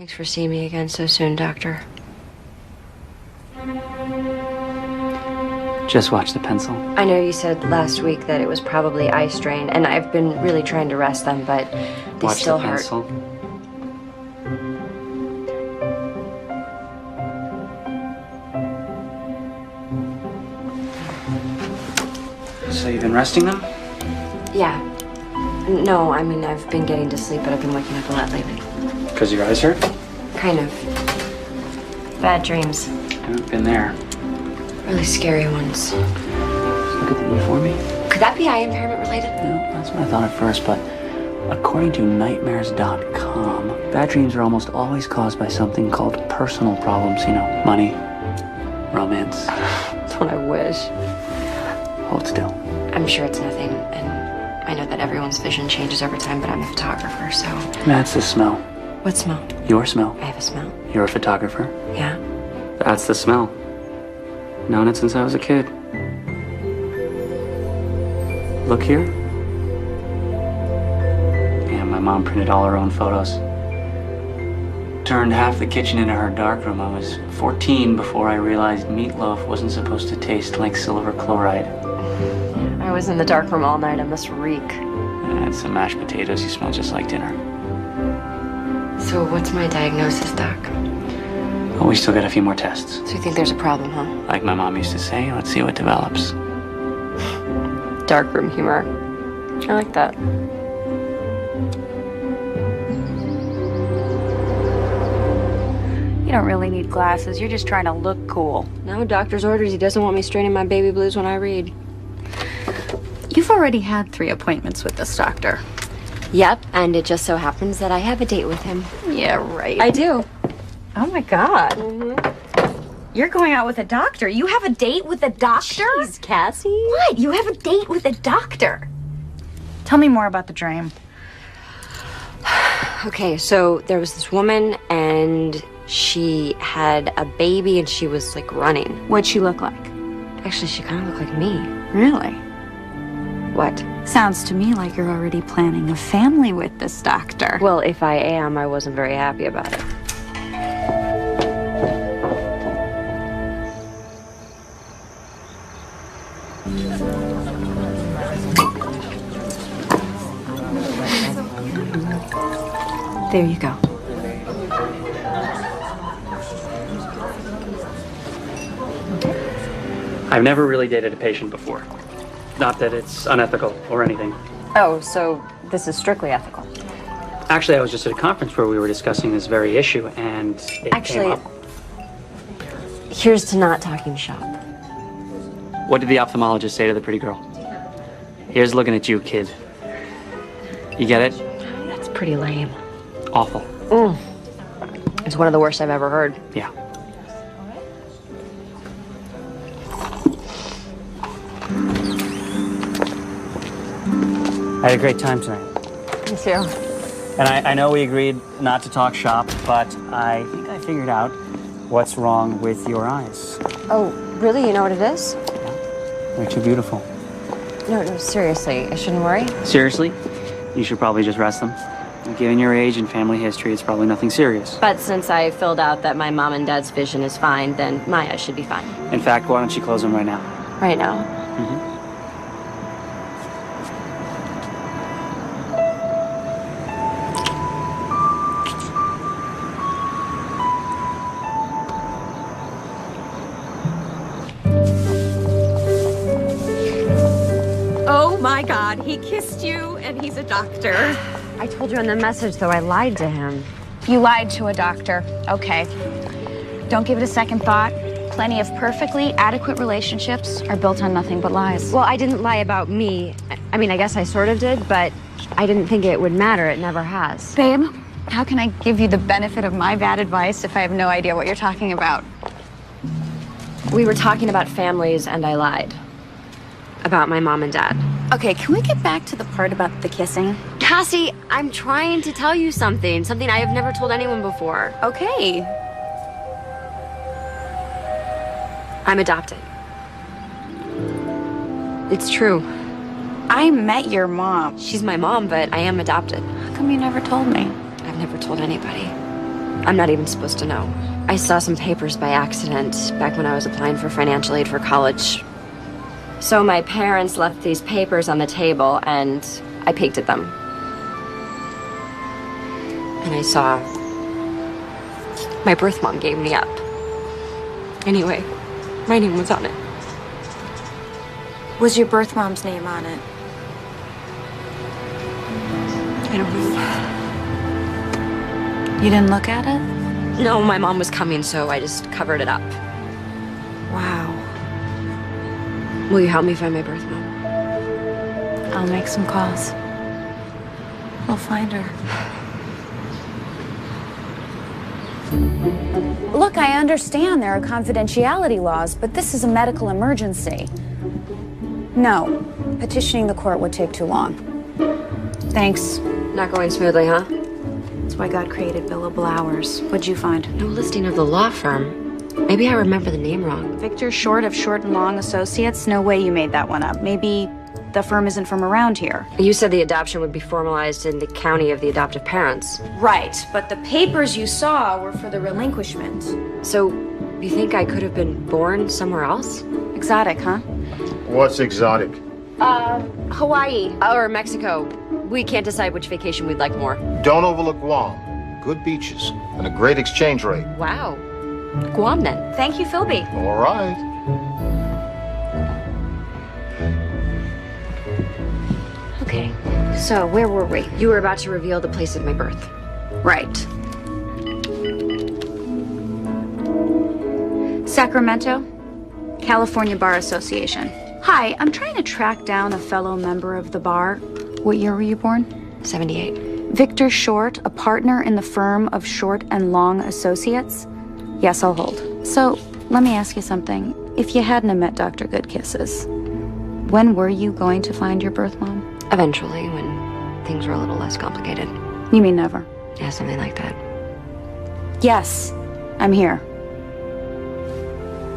Thanks for seeing me again so soon, Doctor. Just watch the pencil. I know you said last week that it was probably eye strain, and I've been really trying to rest them, but they Watch still the hurt. pencil. So you've been resting them? Yeah. No, I mean, I've been getting to sleep, but I've been waking up a lot lately. Because your eyes hurt? Kind of. Bad dreams. I've been there. Really scary ones. Look at the E for me. Could that be eye impairment related? No, that's what I thought at first, but according to nightmares.com, bad dreams are almost always caused by something called personal problems, you know, money, romance. Don't I wish? Hold still. I'm sure it's nothing, and I know that everyone's vision changes over time, but I'm a photographer, so... That's the smell. What smell? Your smell. I have a smell. You're a photographer. Yeah? That's the smell. Known it since I was a kid. Look here. Yeah, my mom printed all her own photos. Turned half the kitchen into her darkroom. I was 14 before I realized meatloaf wasn't supposed to taste like silver chloride. I was in the dark room all night. I must reek. I had some mashed potatoes. You smell just like dinner. So what's my diagnosis, Doc? Oh, we still got a few more tests. So you think there's a problem, huh? Like my mom used to say, let's see what develops. Dark room humor. I like that. You don't really need glasses. You're just trying to look cool. No, doctor's orders. He doesn't want me straining my baby blues when I read. You've already had 3 appointments with this doctor. Yep, and it just so happens that I have a date with him. Yeah, right. I do. Oh my God. You're going out with a doctor. You have a date with a doctor? Jeez, Cassie. What? You have a date with a doctor? Tell me more about the dream. Okay, so there was this woman, and she had a baby, and she was, like, running. What'd she look like? Actually, she kind of looked like me. Really? What? Sounds to me like you're already planning a family with this doctor. Well, if I am, I wasn't very happy about it. There you go. I've never really dated a patient before. Not that it's unethical or anything. Oh, so this is strictly ethical. Actually, I was just at a conference where we were discussing this very issue, and it came up. Here's to not talking shop. What did the ophthalmologist say to the pretty girl? Here's looking at you, kid. You get it? That's pretty lame. Awful. It's one of the worst I've ever heard. Yeah. I had a great time tonight. Me too. And I know we agreed not to talk shop, but I think I figured out what's wrong with your eyes. Oh, really? You know what it is? They're too beautiful. No, seriously. I shouldn't worry? Seriously? You should probably just rest them. Given your age and family history, it's probably nothing serious. But since I filled out that my mom and dad's vision is fine, then my eyes should be fine. In fact, why don't you close them right now? Right now? Oh my God, he kissed you and he's a doctor. I told you in the message, though, I lied to him. You lied to a doctor. Okay. Don't give it a second thought. Plenty of perfectly adequate relationships are built on nothing but lies. Well, I didn't lie about me. I mean, I guess I sort of did, but I didn't think it would matter. It never has. Babe, how can I give you the benefit of my bad advice if I have no idea what you're talking about? We were talking about families, and I lied. About my mom and dad. Okay, can we get back to the part about the kissing? Cassie, I'm trying to tell you something. Something I have never told anyone before. Okay. I'm adopted. It's true. I met your mom. She's my mom, but I am adopted. How come you never told me? I've never told anybody. I'm not even supposed to know. I saw some papers by accident back when I was applying for financial aid for college. So my parents left these papers on the table, and I peeked at them. And I saw my birth mom gave me up. Anyway, my name was on it. Was your birth mom's name on it? I don't know. You didn't look at it? No, my mom was coming, so I just covered it up. Wow. Will you help me find my birth mom? I'll make some calls. We'll find her. Look, I understand there are confidentiality laws, but this is a medical emergency. No, petitioning the court would take too long. Thanks. Not going smoothly, huh? That's why God created billable hours. What'd you find? No listing of the law firm. Maybe I remember the name wrong. Victor Short of Short and Long Associates? No way you made that one up. Maybe the firm isn't from around here. You said the adoption would be formalized in the county of the adoptive parents. Right, but the papers you saw were for the relinquishment. So, you think I could have been born somewhere else? Exotic, huh? What's exotic? Hawaii. Or Mexico. We can't decide which vacation we'd like more. Don't overlook Guam. Good beaches and a great exchange rate. Wow. Guam then. Thank you, Philby. All right. Okay. So, where were we? You were about to reveal the place of my birth. Right. Sacramento, California Bar Association. Hi, I'm trying to track down a fellow member of the bar. What year were you born? 78. Victor Short, a partner in the firm of Short and Long Associates? Yes, I'll hold. So, let me ask you something. If you hadn't have met Dr. Goodkisses, when were you going to find your birth mom? Eventually, when things were a little less complicated. You mean never? Yeah, something like that. Yes, I'm here.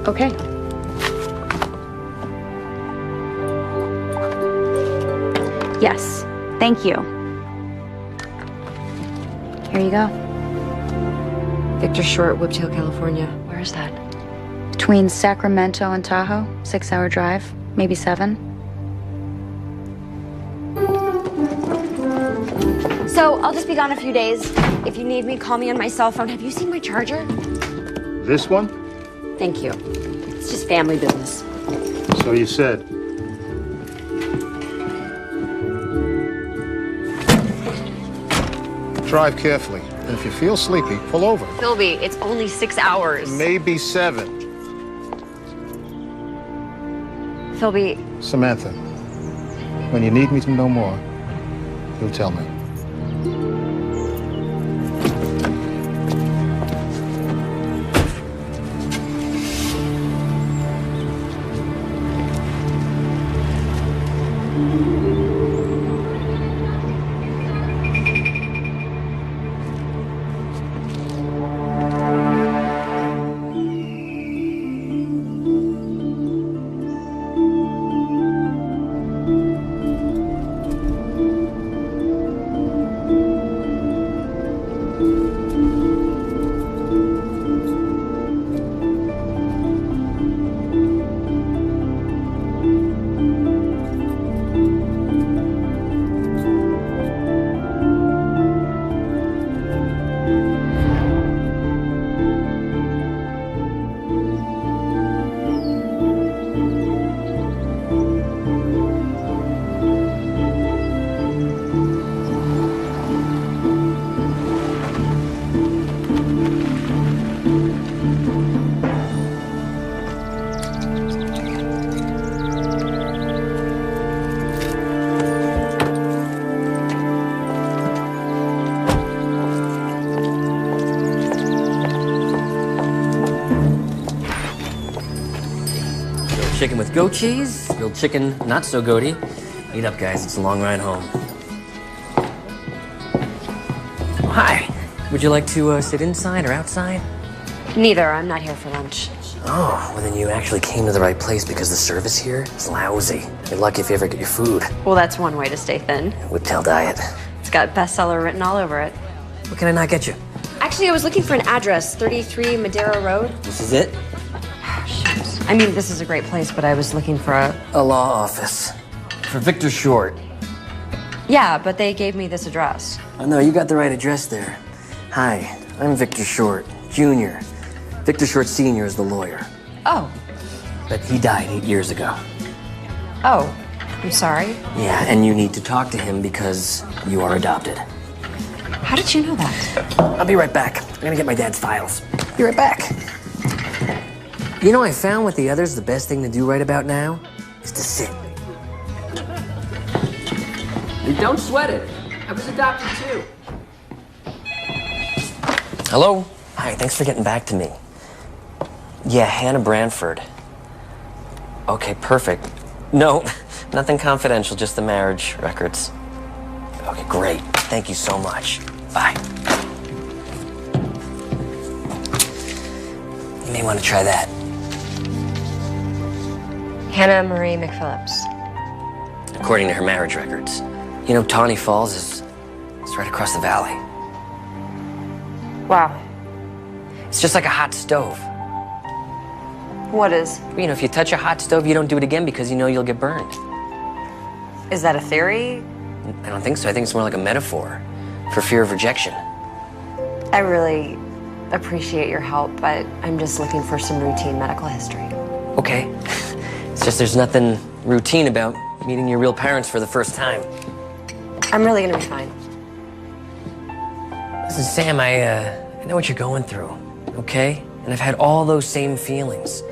Okay. Yes, thank you. Here you go. Victor Short, Whiptail, Hill, California. Where is that? Between Sacramento and Tahoe, 6-hour drive, maybe 7. So, I'll just be gone a few days. If you need me, call me on my cell phone. Have you seen my charger? This one? Thank you. It's just family business. So you said. Drive carefully. And if you feel sleepy, pull over. Philby, it's only 6 hours. Maybe 7. Philby, Samantha, when you need me to know more, you'll tell me. Chicken with goat cheese, grilled chicken not so goaty. Eat up, guys, it's a long ride home. Oh, hi. Would you like to sit inside or outside? neither. I'm not here for lunch. Oh, well then you actually came to the right place because the service here is lousy. You're lucky if you ever get your food. Well, that's one way to stay thin. Whiptail diet. It's got bestseller written all over it. What can I not get you? Actually, I was looking for an address, 33 Madera Road. This is it? Shoot. I mean, this is a great place, but I was looking for A law office. For Victor Short. Yeah, but they gave me this address. Oh, no, you got the right address there. Hi, I'm Victor Short, Jr. Victor Short Sr. is the lawyer. Oh. But he died 8 years ago. Oh, I'm sorry. Yeah, and you need to talk to him because you are adopted. How did you know that? I'll be right back. I'm gonna get my dad's files. Be right back. You know, I found with the others the best thing to do right about now is to sit. And don't sweat it. I was adopted too. Hello? Hi, thanks for getting back to me. Yeah, Hannah Branford. Okay, perfect. No, nothing confidential, just the marriage records. Okay, great. Thank you so much. Bye. You may want to try that. Hannah Marie McPhillips. According to her marriage records. You know, Tawny Falls is right across the valley. Wow. It's just like a hot stove. What is? You know, if you touch a hot stove, you don't do it again because you know you'll get burned. Is that a theory? I don't think so. I think it's more like a metaphor for fear of rejection. I really appreciate your help, but I'm just looking for some routine medical history. Okay. It's just there's nothing routine about meeting your real parents for the first time. I'm really gonna be fine. Listen, Sam, I know what you're going through, okay? And I've had all those same feelings.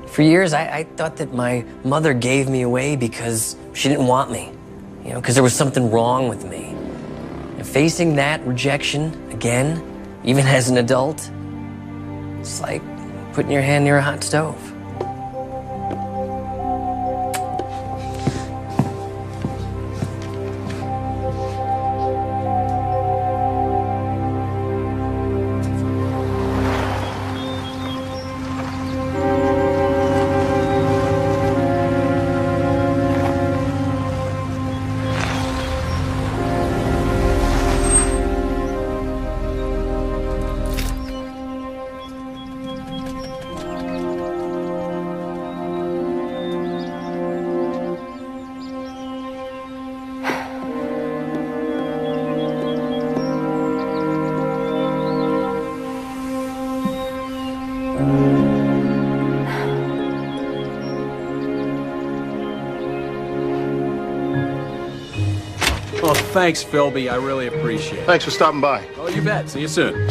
For years, I thought that my mother gave me away because she didn't want me. You know, because there was something wrong with me. And facing that rejection again, even as an adult, it's like putting your hand near a hot stove. Oh, thanks, Philby. I really appreciate it. Thanks for stopping by. Oh, you bet. See you soon.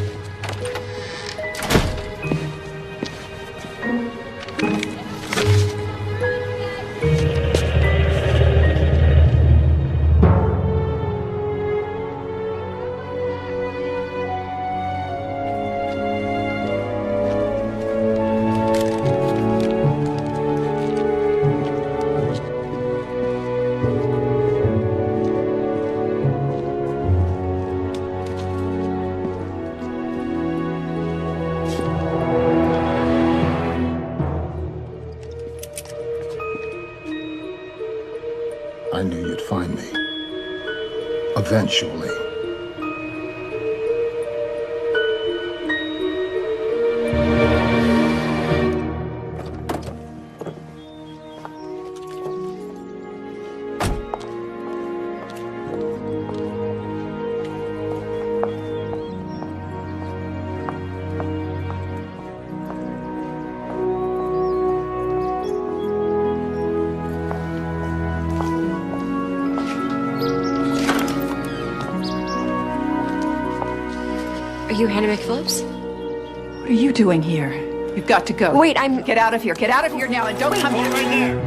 I knew you'd find me. Eventually. Are you Hannah McPhillips? What are you doing here? You've got to go. Wait, I'm... Get out of here. Get out of here now and don't come here. Right there.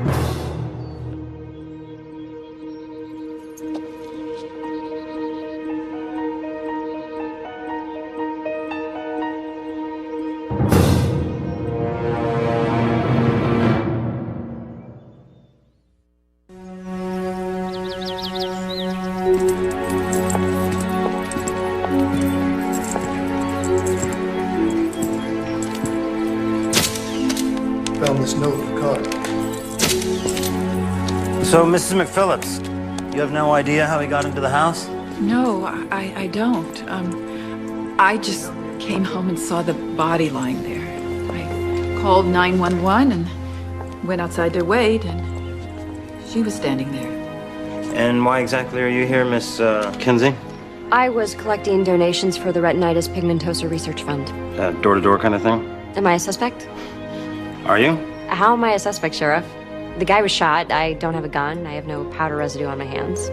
Found this note in the car. So, Mrs. McPhillips, you have no idea how he got into the house? No, I don't. I just came home and saw the body lying there. I called 911 and went outside to wait, and she was standing there. And why exactly are you here, Miss Kinsey? I was collecting donations for the Retinitis Pigmentosa Research Fund. Door-to-door kind of thing? Am I a suspect? Are you? How am I a suspect, Sheriff? The guy was shot. I don't have a gun. I have no powder residue on my hands.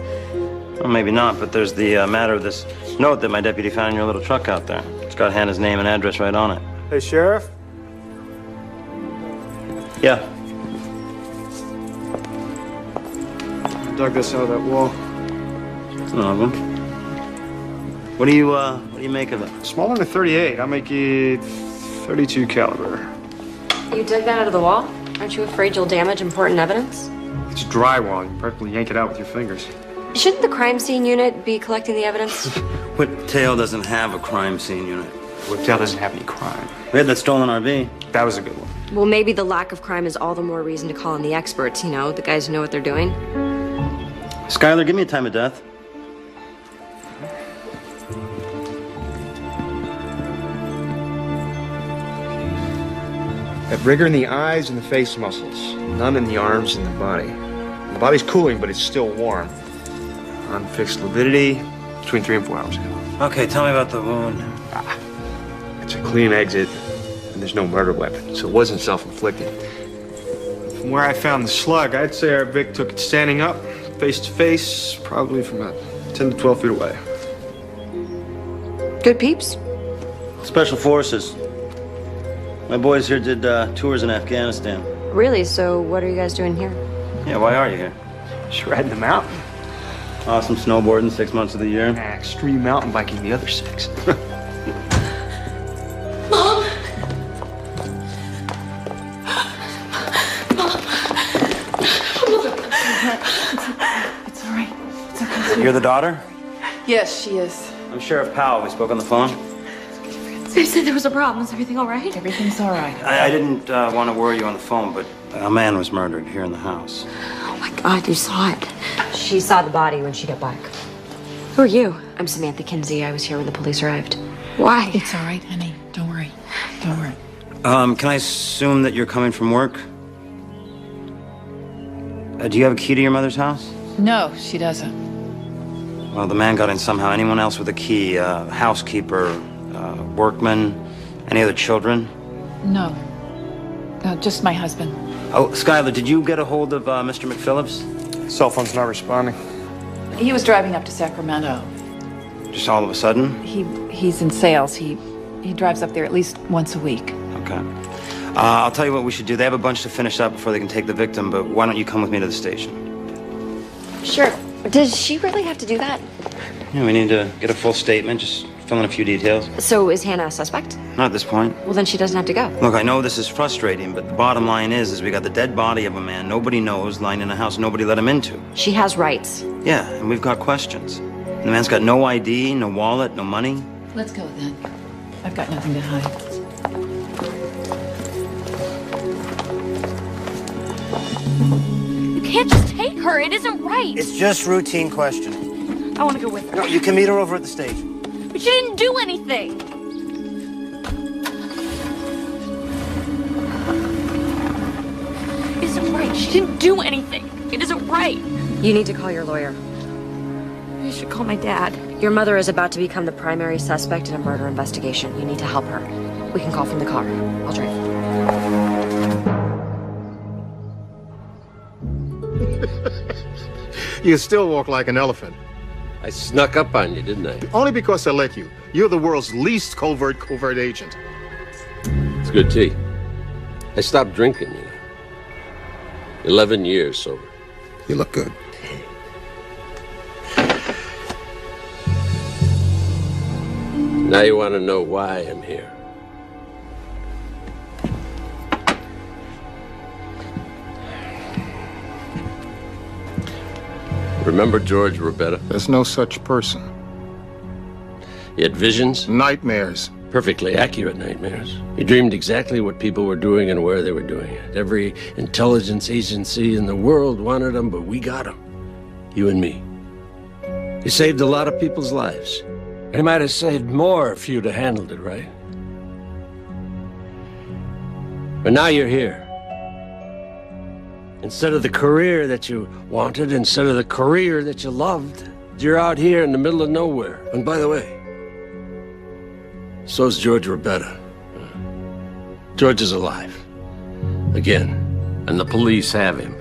Well, maybe not, but there's the matter of this note that my deputy found in your little truck out there. It's got Hannah's name and address right on it. Hey, Sheriff? Yeah. Dug this out of that wall. It's an odd one. What do you make of it? Smaller than a 38. I'll make it 32 caliber. You dug that out of the wall? Aren't you afraid you'll damage important evidence? It's drywall. You practically yank it out with your fingers. Shouldn't the crime scene unit be collecting the evidence? Whiptail doesn't have a crime scene unit. Whiptail doesn't have any crime. We had that stolen RV. That was a good one. Well, maybe the lack of crime is all the more reason to call in the experts, you know, the guys who know what they're doing. Skylar, give me a time of death. Got rigor in the eyes and the face muscles. None in the arms and the body. The body's cooling, but it's still warm. Unfixed lividity between 3 and 4 hours ago. Okay, tell me about the wound. It's a clean exit, and there's no murder weapon, so it wasn't self-inflicted. From where I found the slug, I'd say our Vic took it standing up, face to face, probably from about 10 to 12 feet away. Good peeps. Special Forces. My boys here did tours in Afghanistan. Really? So what are you guys doing here? Yeah, why are you here? Shredding the mountain. Awesome snowboarding 6 months of the year. Extreme mountain biking the other 6. Mom! It's all right. It's okay. You're the daughter? Yes, she is. I'm Sheriff Powell. We spoke on the phone. They said there was a problem. Is everything all right? Everything's all right. I didn't want to worry you on the phone, but a man was murdered here in the house. Oh my God, you saw it. She saw the body when she got back. Who are you? I'm Samantha Kinsey. I was here when the police arrived. Why? It's all right, honey. Don't worry. Don't worry. Can I assume that you're coming from work? Do you have a key to your mother's house? No, she doesn't. Well, the man got in somehow. Anyone else with a key? Housekeeper, workman, any other children? No. No, just my husband. Oh, Skylar, did you get a hold of Mr. McPhillips? Cell phone's not responding. He was driving up to Sacramento. Just all of a sudden? He's in sales. He drives up there at least once a week. Okay. I'll tell you what we should do. They have a bunch to finish up before they can take the victim, but why don't you come with me to the station? Sure. Does she really have to do that? Yeah, we need to get a full statement, just fill in a few details. So is Hannah a suspect? Not at this point. Well, then she doesn't have to go. Look, I know this is frustrating, but the bottom line is we got the dead body of a man nobody knows lying in a house nobody let him into. She has rights. Yeah, and we've got questions. And the man's got no ID, no wallet, no money. Let's go then. I've got nothing to hide. You can't just take her. It isn't right. It's just routine questioning. I want to go with her. No, you can meet her over at the station. But she didn't do anything. It isn't right. She didn't do anything. It isn't right. You need to call your lawyer. I should call my dad. Your mother is about to become the primary suspect in a murder investigation. You need to help her. We can call from the car. I'll drive. You still walk like an elephant. I snuck up on you, didn't I? Only because I let you. You're the world's least covert agent. It's good tea. I stopped drinking, 11 years sober. You look good. Now you want to know why I'm here. Remember George Robetta? There's no such person. He had visions? Nightmares. Perfectly accurate nightmares. He dreamed exactly what people were doing and where they were doing it. Every intelligence agency in the world wanted him, but we got him. You and me. He saved a lot of people's lives. He might have saved more if you'd have handled it right. But now you're here. Instead of the career that you wanted, instead of the career that you loved, you're out here in the middle of nowhere. And by the way, so's George Rabetta. George is alive. Again. And the police have him.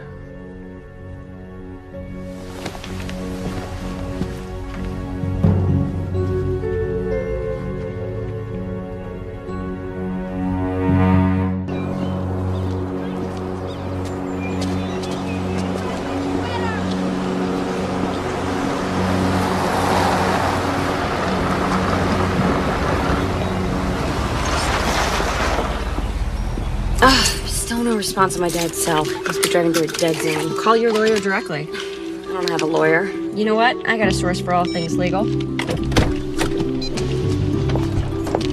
Still no response on my dad's cell. Must be driving through a dead zone. Call your lawyer directly. I don't have a lawyer. You know what? I got a source for all things legal.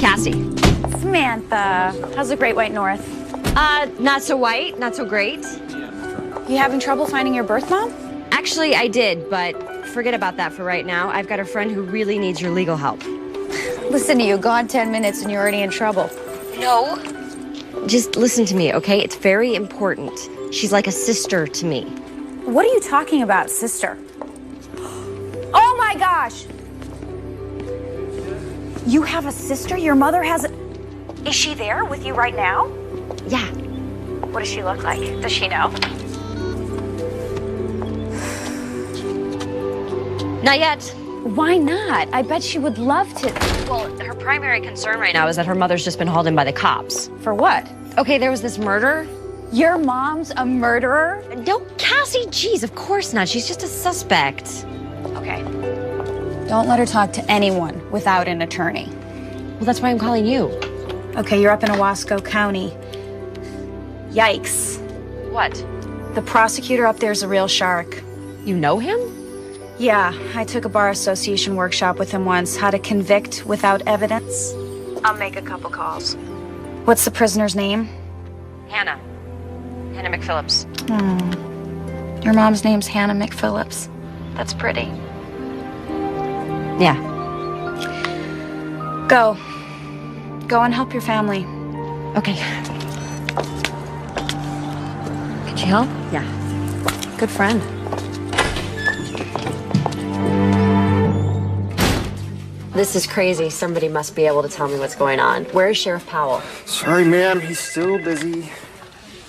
Cassie. Samantha, how's the Great White North? Not so white, not so great. You having trouble finding your birth mom? Actually, I did, but forget about that for right now. I've got a friend who really needs your legal help. Listen to you, gone 10 minutes and you're already in trouble. No. Just listen to me, okay? It's very important. She's like a sister to me. What are you talking about, sister? Oh my gosh! You have a sister? Your mother has a... Is she there with you right now? Yeah. What does she look like? Does she know? Not yet. Why not? I bet she would love to. Well, her primary concern right now is that her mother's just been hauled in by the cops. For what? Okay, there was this murder. Your mom's a murderer? No, Cassie, geez, of course not. She's just a suspect. Okay. Don't let her talk to anyone without an attorney. Well, that's why I'm calling you. Okay, you're up in Owasco County. Yikes. What? The prosecutor up there's a real shark. You know him? Yeah, I took a bar association workshop with him once, how to convict without evidence. I'll make a couple calls. What's the prisoner's name? Hannah. Hannah McPhillips. Your mom's name's Hannah McPhillips. That's pretty. Yeah. Go. Go and help your family. Okay. Could you help? Yeah. Good friend. This is crazy. Somebody must be able to tell me what's going on. Where is Sheriff Powell? Sorry, ma'am. He's still busy.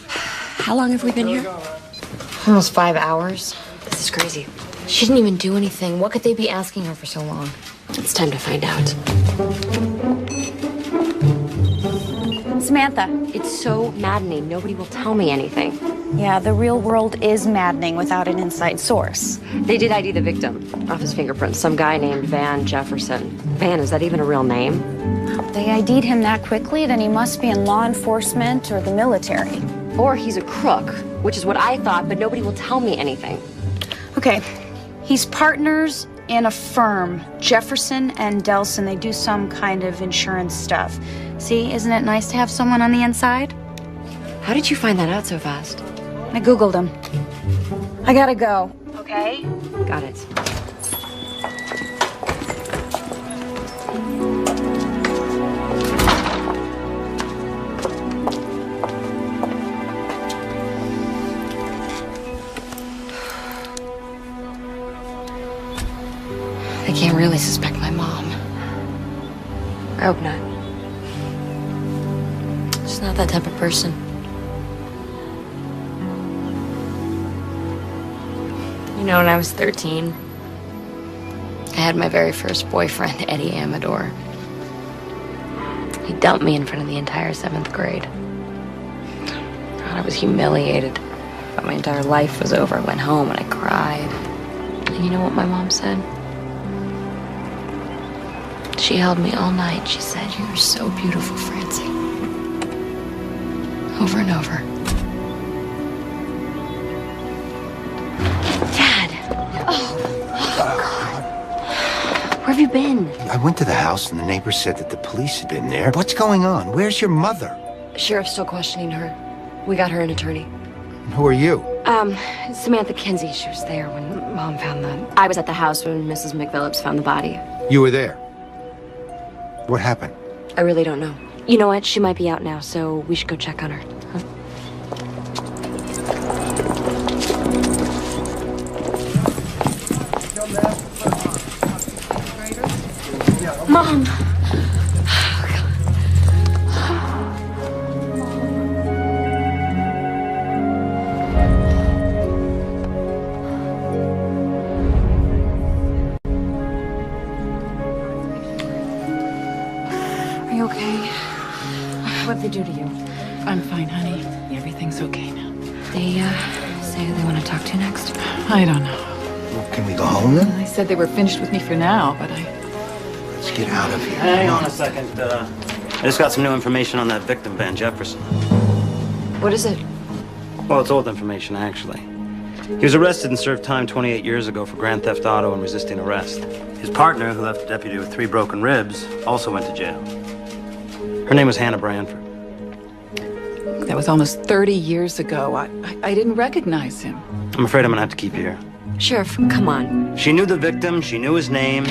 How long have we been here? Almost 5 hours. This is crazy. She didn't even do anything. What could they be asking her for so long? It's time to find out. Samantha. It's so maddening. Nobody will tell me anything. Yeah, the real world is maddening without an inside source. They did ID the victim off his fingerprints. Some guy named Van Jefferson. Van, is that even a real name? They ID'd him that quickly, then he must be in law enforcement or the military. Or he's a crook, which is what I thought, but nobody will tell me anything. Okay, he's partners in a firm, Jefferson and Delson. They do some kind of insurance stuff. See, isn't it nice to have someone on the inside? How did you find that out so fast? I Googled him. I gotta go. Okay? Got it. They can't really suspect my mom. I hope not. She's not that type of person. You know, when I was 13, I had my very first boyfriend, Eddie Amador. He dumped me in front of the entire 7th grade. God, I was humiliated. Thought my entire life was over. I went home and I cried. And you know what my mom said? She held me all night. She said, "You're so beautiful, Francie." Over and over. Where have you been? I went to the house and the neighbors said that the police had been there. What's going on? Where's your mother? Sheriff's still questioning her. We got her an attorney. And who are you? Samantha Kinsey. She was there when Mom found the... I was at the house when Mrs. McPhillips found the body. You were there. What happened? I really don't know. You know what? She might be out now, so we should go check on her. Huh? Mom! Are you okay? What'd they do to you? I'm fine, honey. Everything's okay now. They, say who they want to talk to next. I don't know. Well, can we go home then? They said they were finished with me for now, but Let's get out of here. Hang on a second. I just got some new information on that victim, Van Jefferson. What is it? Well, it's old information, actually. He was arrested and served time 28 years ago for grand theft auto and resisting arrest. His partner, who left the deputy with 3 broken ribs, also went to jail. Her name was Hannah Branford. that was almost 30 years ago. I didn't recognize him. I'm afraid I'm gonna have to keep you here. Sheriff, come on. She knew the victim, she knew his name,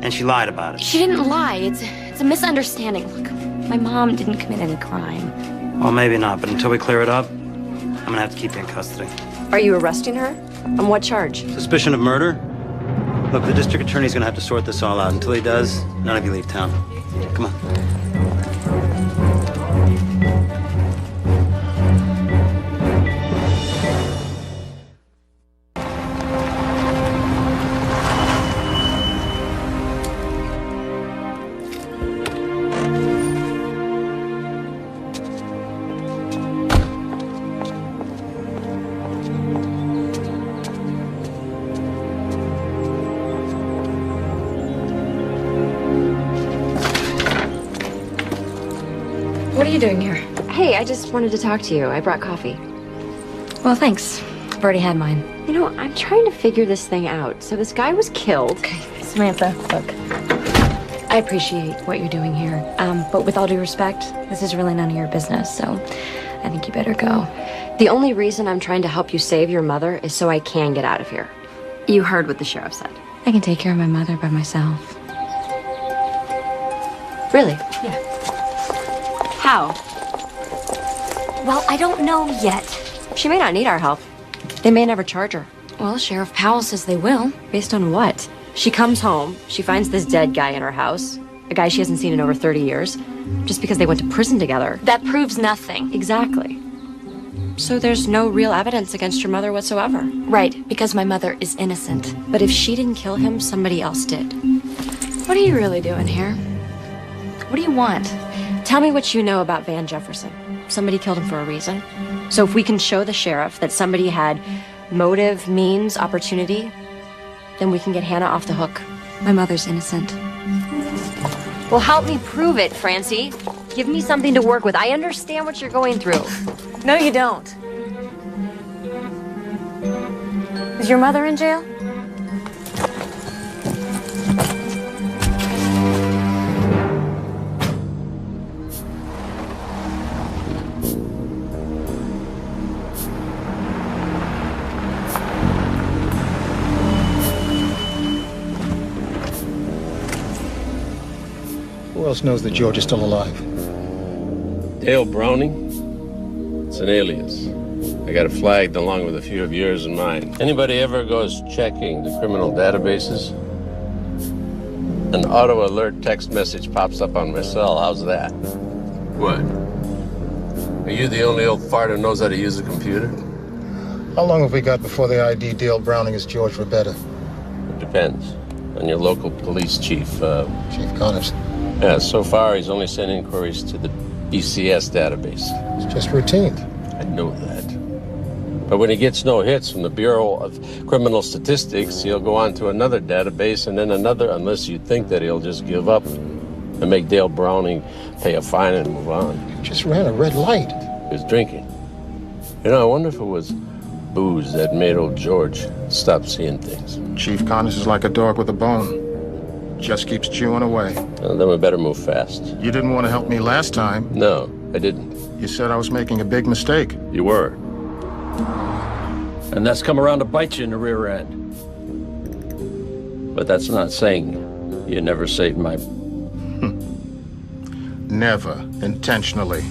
and she lied about it. She didn't lie. It's a misunderstanding. Look, my mom didn't commit any crime. Well, maybe not, but until we clear it up, I'm gonna have to keep you in custody. Are you arresting her? On what charge? Suspicion of murder? Look, the district attorney's gonna have to sort this all out. Until he does, none of you leave town. Come on. What are you doing here? Hey, I just wanted to talk to you. I brought coffee. Well, thanks. I've already had mine. You know, I'm trying to figure this thing out. So this guy was killed. Okay, Samantha, look. I appreciate what you're doing here. But with all due respect, this is really none of your business, so I think you better go. The only reason I'm trying to help you save your mother is so I can get out of here. You heard what the sheriff said. I can take care of my mother by myself. Really? Yeah. How? Well, I don't know yet. She may not need our help. They may never charge her. Well, Sheriff Powell says they will. Based on what? She comes home, she finds this dead guy in her house, a guy she hasn't seen in over 30 years, just because they went to prison together. That proves nothing. Exactly. So there's no real evidence against your mother whatsoever. Right, because my mother is innocent. But if she didn't kill him, somebody else did. What are you really doing here? What do you want? Tell me what you know about Van Jefferson. Somebody killed him for a reason. So if we can show the sheriff that somebody had motive, means, opportunity, then we can get Hannah off the hook. My mother's innocent. Well, help me prove it, Francie. Give me something to work with. I understand what you're going through. No, you don't. Is your mother in jail? Who else knows that George is still alive? Dale Browning? It's an alias. I got it flagged along with a few of yours and mine. Anybody ever goes checking the criminal databases? An auto alert text message pops up on my cell. How's that? What? Are you the only old fart who knows how to use a computer? How long have we got before they ID Dale Browning as George Rabetta? It depends on your local police chief. Chief Connors. Yeah, so far he's only sent inquiries to the BCS database. It's just routine. I know that. But when he gets no hits from the Bureau of Criminal Statistics, he'll go on to another database and then another, unless you think that he'll just give up and make Dale Browning pay a fine and move on. You just ran a red light. He was drinking. You know, I wonder if it was booze that made old George stop seeing things. Chief Connors is like a dog with a bone. Just keeps chewing away. Well, then we better move fast. You didn't want to help me last time. No, I didn't. You said I was making a big mistake. You were. And that's come around to bite you in the rear end. But that's not saying you never saved my... never intentionally.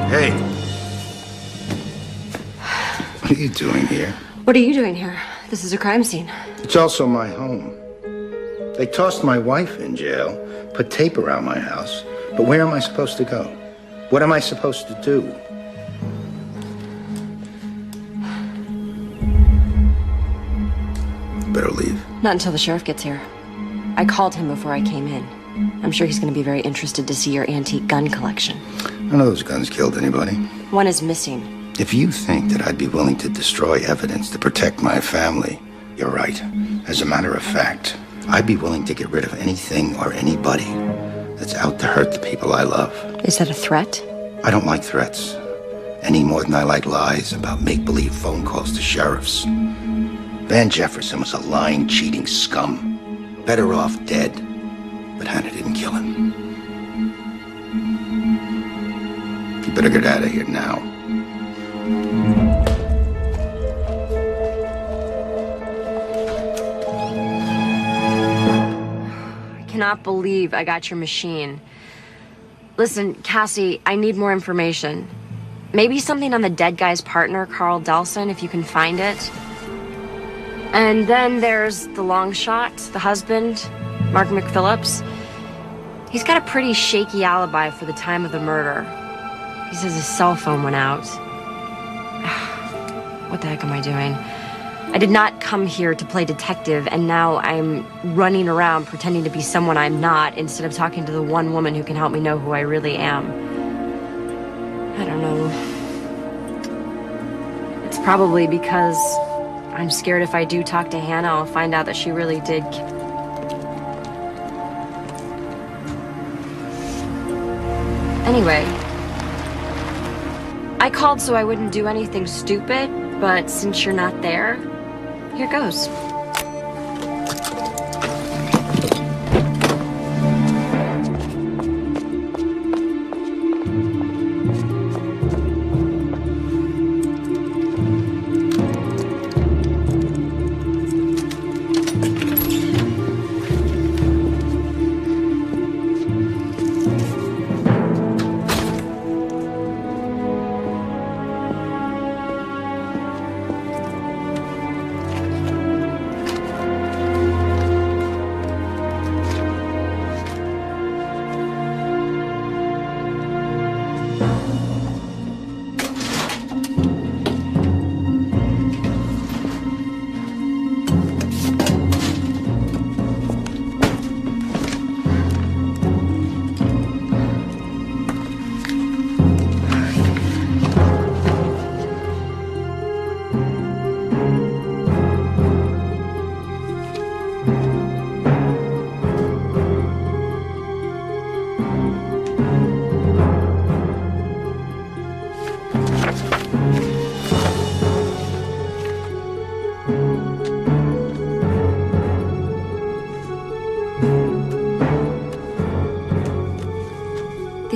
Hey. What are you doing here? What are you doing here? This is a crime scene. It's also my home. They tossed my wife in jail, put tape around my house, but where am I supposed to go? What am I supposed to do? Better leave. Not until the sheriff gets here. I called him before I came in. I'm sure he's going to be very interested to see your antique gun collection. None of those guns killed anybody. One is missing. If you think that I'd be willing to destroy evidence to protect my family, you're right. As a matter of fact, I'd be willing to get rid of anything or anybody that's out to hurt the people I love. Is that a threat? I don't like threats, any more than I like lies about make-believe phone calls to sheriffs. Van Jefferson was a lying, cheating scum. Better off dead, but Hannah didn't kill him. You better get out of here now. I cannot believe I got your machine. Listen, Cassie, I need more information. Maybe something on the dead guy's partner, Carl Delson, if you can find it. And then there's the long shot, the husband, Mark McPhillips. He's got a pretty shaky alibi for the time of the murder. He says his cell phone went out. What the heck am I doing? I did not come here to play detective, and now I'm running around pretending to be someone I'm not instead of talking to the one woman who can help me know who I really am. I don't know. It's probably because I'm scared if I do talk to Hannah, I'll find out that she really did. Anyway, I called so I wouldn't do anything stupid, but since you're not there, here goes.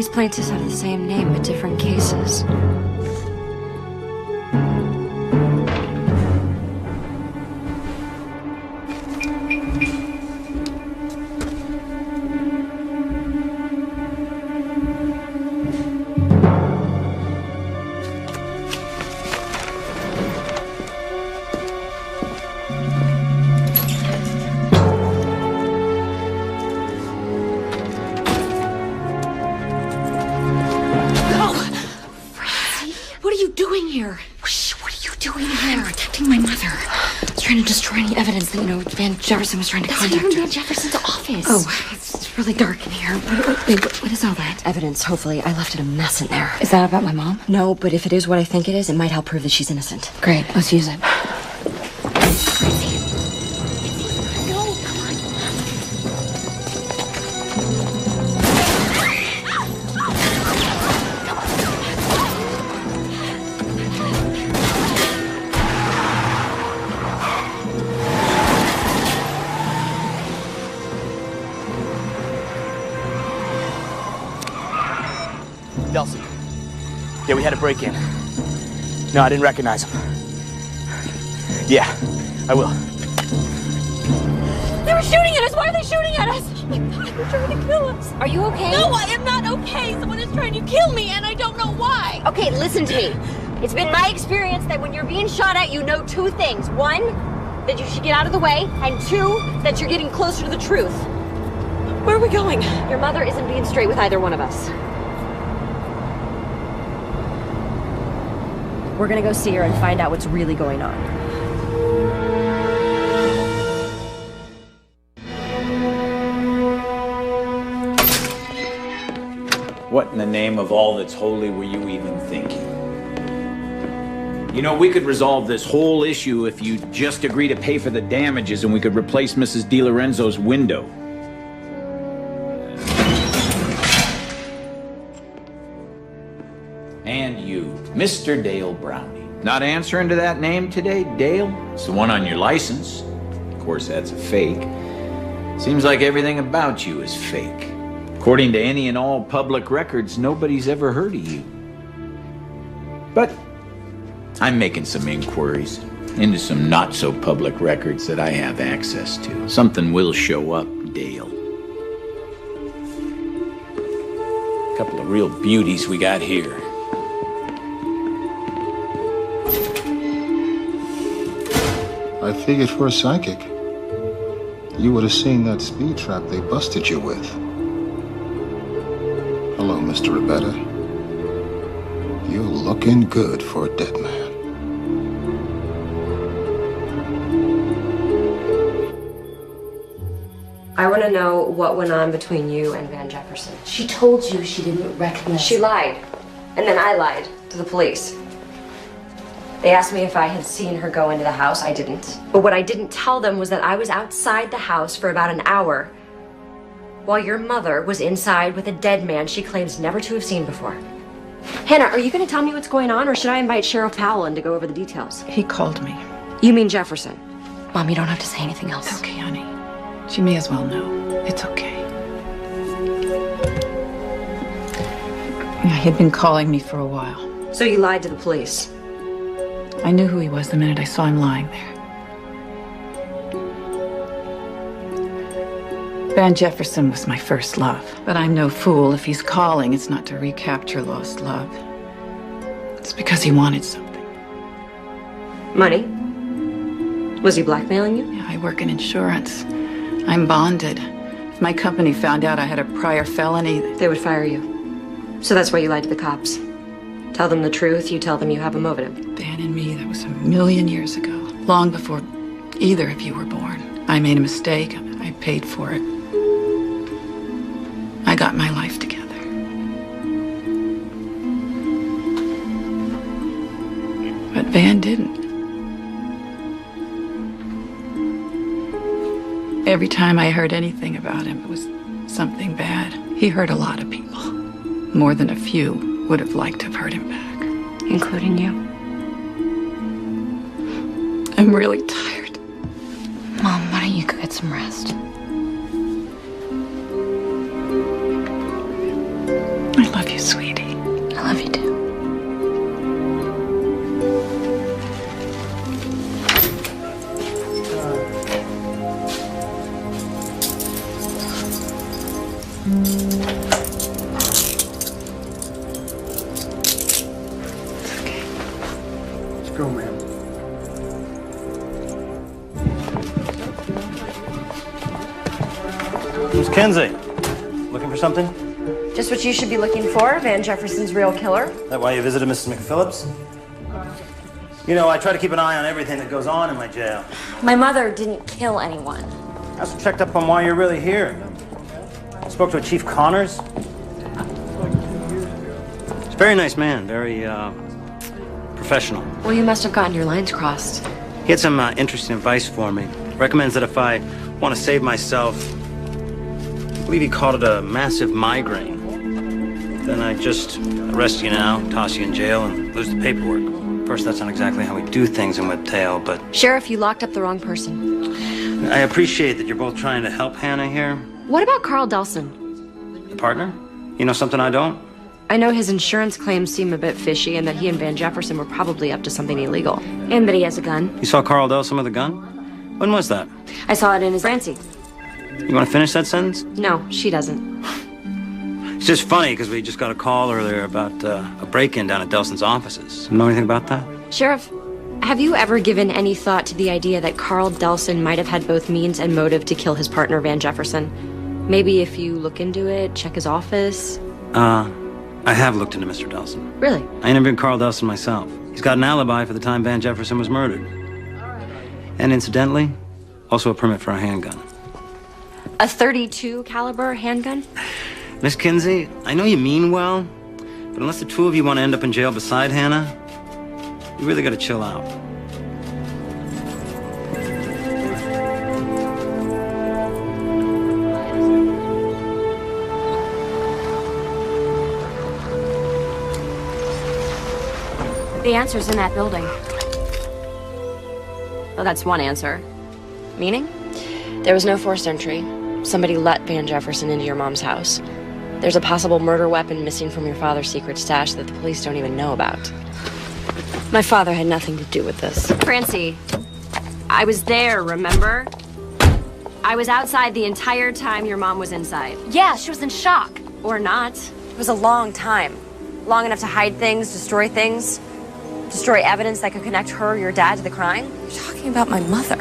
These plaintiffs have the same name, but different cases. Trying to destroy any evidence that, Van Jefferson was trying to contact her. That's even Van Jefferson's office. Oh, it's really dark in here. Wait, what is all that? Evidence, hopefully. I left it a mess in there. Is that about my mom? No, but if it is what I think it is, it might help prove that she's innocent. Great, let's use it. Delcy. Yeah, we had a break-in. No, I didn't recognize him. Yeah, I will. They were shooting at us! Why are they shooting at us? They're trying to kill us. Are you okay? No, I am not okay. Someone is trying to kill me, and I don't know why. Okay, listen to me. It's been my experience that when you're being shot at, you know two things. One, that you should get out of the way, and two, that you're getting closer to the truth. Where are we going? Your mother isn't being straight with either one of us. We're gonna go see her and find out what's really going on. What in the name of all that's holy were you even thinking? You know, we could resolve this whole issue if you just agree to pay for the damages and we could replace Mrs. DiLorenzo's window. And you, Mr. Dale Brownie. Not answering to that name today, Dale? It's the one on your license. Of course, that's a fake. Seems like everything about you is fake. According to any and all public records, nobody's ever heard of you. But I'm making some inquiries into some not-so-public records that I have access to. Something will show up, Dale. A couple of real beauties we got here. I figured for a psychic, you would have seen that speed trap they busted you with. Hello, Mr. Rebetta. You're looking good for a dead man. I want to know what went on between you and Van Jefferson. She told you she didn't recognize She lied. And then I lied to the police. They asked me if I had seen her go into the house. I didn't. But what I didn't tell them was that I was outside the house for about an hour while your mother was inside with a dead man she claims never to have seen before. Hannah, are you going to tell me what's going on, or should I invite Sheriff Powell in to go over the details? He called me. You mean Jefferson? Mom, you don't have to say anything else. It's okay, honey. She may as well know. It's okay. He'd been calling me for a while. So you lied to the police? I knew who he was the minute I saw him lying there. Van Jefferson was my first love, but I'm no fool. If he's calling, it's not to recapture lost love. It's because he wanted something. Money? Was he blackmailing you? Yeah, I work in insurance. I'm bonded. If my company found out I had a prior felony, they would fire you. So that's why you lied to the cops. Tell them the truth, you tell them you have a motive. Van and me, that was 1,000,000 years ago. Long before either of you were born. I made a mistake. I paid for it. I got my life together. But Van didn't. Every time I heard anything about him, it was something bad. He hurt a lot of people. More than a few would have liked to have hurt him back. Including you. I'm really tired. Mom, why don't you go get some rest? I love go, ma'am. Miss Kinsey, looking for something? Just what you should be looking for, Van Jefferson's real killer. That why you visited Mrs. McPhillips? You know, I try to keep an eye on everything that goes on in my jail. My mother didn't kill anyone. I also checked up on why you're really here. Spoke to a Chief Connors. He's a very nice man, very, professional. Well, you must have gotten your lines crossed. He had some interesting advice for me. Recommends that if I want to save myself, I believe he called it a massive migraine, then I just arrest you now, toss you in jail, and lose the paperwork. Of course, that's not exactly how we do things in Whiptail, but... Sheriff, you locked up the wrong person. I appreciate that you're both trying to help Hannah here. What about Carl Delson? The partner? You know something I don't? I know his insurance claims seem a bit fishy and that he and Van Jefferson were probably up to something illegal. And that he has a gun. You saw Carl Delson with a gun? When was that? I saw it in his Francie. You want to finish that sentence? No, she doesn't. It's just funny because we just got a call earlier about a break-in down at Delson's offices. Know anything about that? Sheriff, have you ever given any thought to the idea that Carl Delson might have had both means and motive to kill his partner, Van Jefferson? Maybe if you look into it, check his office? I have looked into Mr. Delson. Really? I interviewed Carl Delson myself. He's got an alibi for the time Van Jefferson was murdered. And incidentally, also a permit for a handgun. A .32 caliber handgun? Miss Kinsey, I know you mean well, but unless the two of you want to end up in jail beside Hannah, you really got to chill out. The answer's in that building. Well, that's one answer. Meaning? There was no forced entry. Somebody let Van Jefferson into your mom's house. There's a possible murder weapon missing from your father's secret stash that the police don't even know about. My father had nothing to do with this. Francie, I was there, remember? I was outside the entire time your mom was inside. Yeah, she was in shock. Or not. It was a long time. Long enough to hide things, destroy things. Destroy evidence that could connect her or your dad to the crime. You're talking about my mother.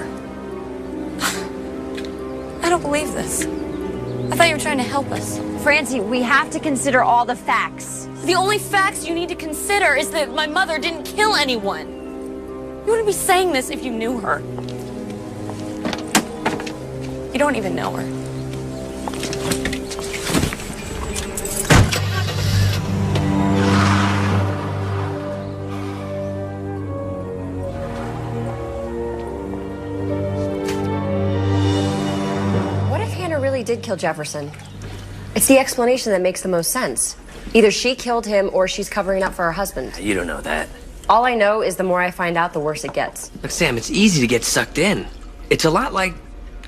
I don't believe this. I thought you were trying to help us. Francie, we have to consider all the facts. The only facts you need to consider is that my mother didn't kill anyone. You wouldn't be saying this if you knew her. You don't even know her. Did kill Jefferson. It's the explanation that makes the most sense. Either she killed him or she's covering up for her husband. You don't know that. All I know is the more I find out, the worse it gets. Look, Sam, it's easy to get sucked in. It's a lot like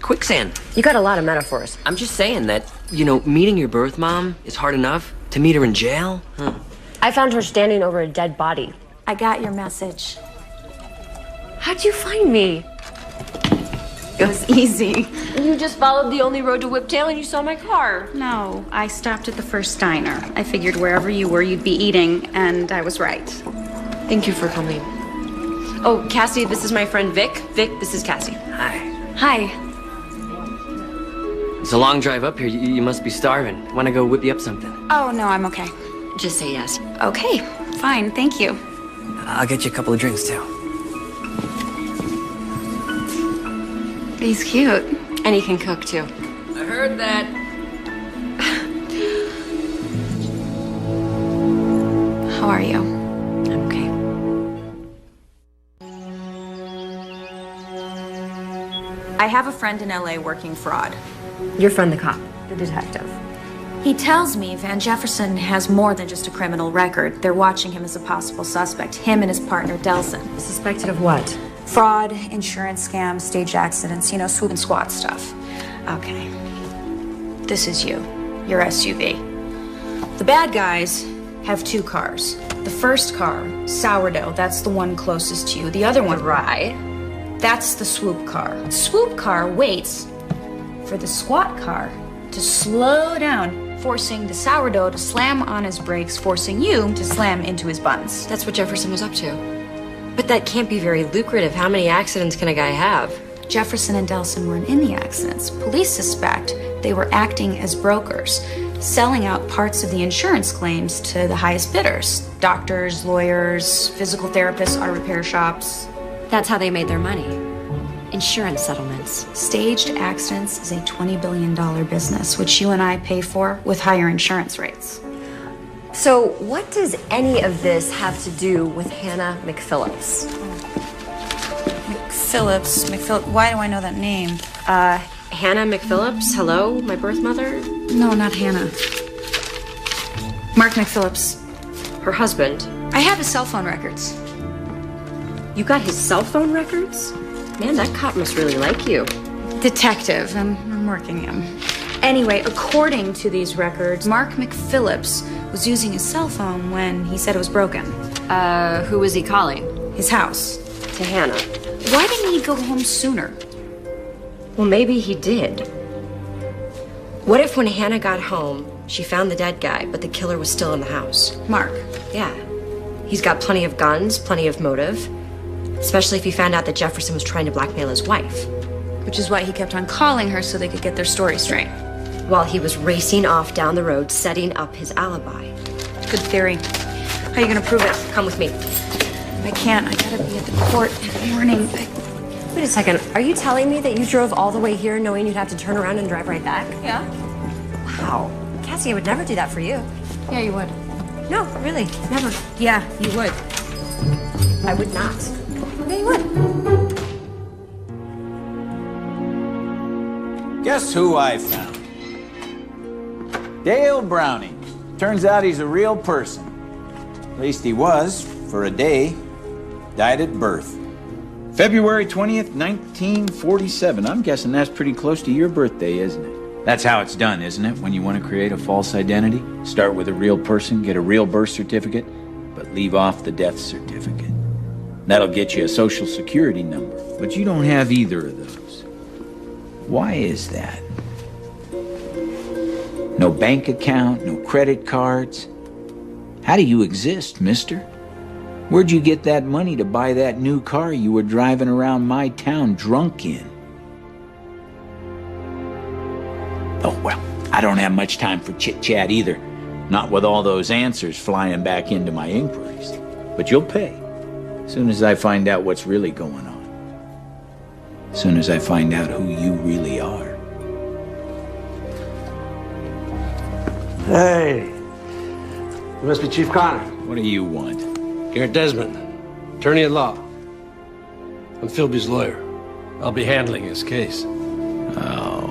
quicksand. You got a lot of metaphors. I'm just saying that, you know, meeting your birth mom is hard enough. To meet her in jail? I found her standing over a dead body. I got your message. How'd you find me? It was easy. You just followed the only road to Whiptail and you saw my car. No, I stopped at the first diner. I figured wherever you were, you'd be eating, and I was right. Thank you for coming. Oh, Cassie, this is my friend Vic. Vic, this is Cassie. Hi. Hi. It's a long drive up here. You must be starving. Want to go whip you up something? Oh, no, I'm okay. Just say yes. Okay, fine, thank you. I'll get you a couple of drinks, too. He's cute. And he can cook, too. I heard that. How are you? I'm okay. I have a friend in LA working fraud. Your friend, the cop, the detective. He tells me Van Jefferson has more than just a criminal record. They're watching him as a possible suspect, him and his partner, Delson. Suspected of what? Fraud, insurance scams, staged accidents, you know, swoop and squat stuff. Okay. This is you, your SUV. The bad guys have two cars. The first car, Sourdough, that's the one closest to you. The other one, Rye, that's the swoop car. Swoop car waits for the squat car to slow down, forcing the Sourdough to slam on his brakes, forcing you to slam into his buns. That's what Jefferson was up to. But that can't be very lucrative. How many accidents can a guy have? Jefferson and Delson weren't in the accidents. Police suspect they were acting as brokers, selling out parts of the insurance claims to the highest bidders. Doctors, lawyers, physical therapists, auto repair shops. That's how they made their money. Insurance settlements. Staged accidents is a $20 billion business, which you and I pay for with higher insurance rates. So what does any of this have to do with Hannah McPhillips? McPhillips, why do I know that name? Hannah McPhillips, hello, my birth mother? No, not Hannah. Mark McPhillips. Her husband. I have his cell phone records. You got his cell phone records? Man, that cop must really like you. Detective, I'm working him. Anyway, according to these records, Mark McPhillips was using his cell phone when he said it was broken. Who was he calling? His house. To Hannah. Why didn't he go home sooner? Well, maybe he did. What if when Hannah got home, she found the dead guy, but the killer was still in the house? Mark. Yeah. He's got plenty of guns, plenty of motive. Especially if he found out that Jefferson was trying to blackmail his wife. Which is why he kept on calling her so they could get their story straight. While he was racing off down the road, setting up his alibi. Good theory. How are you gonna prove it? Come with me. I can't. I gotta be at the court in the morning. Wait a second. Are you telling me that you drove all the way here knowing you'd have to turn around and drive right back? Yeah. Wow. Cassie, I would never do that for you. Yeah, you would. No, really. Never. Yeah, you would. I would not. Yeah, you would. Guess who I found? Dale Browning. Turns out he's a real person. At least he was, for a day. Died at birth. February 20th, 1947. I'm guessing that's pretty close to your birthday, isn't it? That's how it's done, isn't it? When you want to create a false identity? Start with a real person, get a real birth certificate, but leave off the death certificate. That'll get you a social security number, but you don't have either of those. Why is that? No bank account, no credit cards. How do you exist, mister? Where'd you get that money to buy that new car you were driving around my town drunk in? Oh, well, I don't have much time for chit-chat either. Not with all those answers flying back into my inquiries. But you'll pay. As soon as I find out what's really going on. As soon as I find out who you really are. Hey. You must be Chief Connor. What do you want? Garrett Desmond, attorney at law. I'm Philby's lawyer. I'll be handling his case. Oh.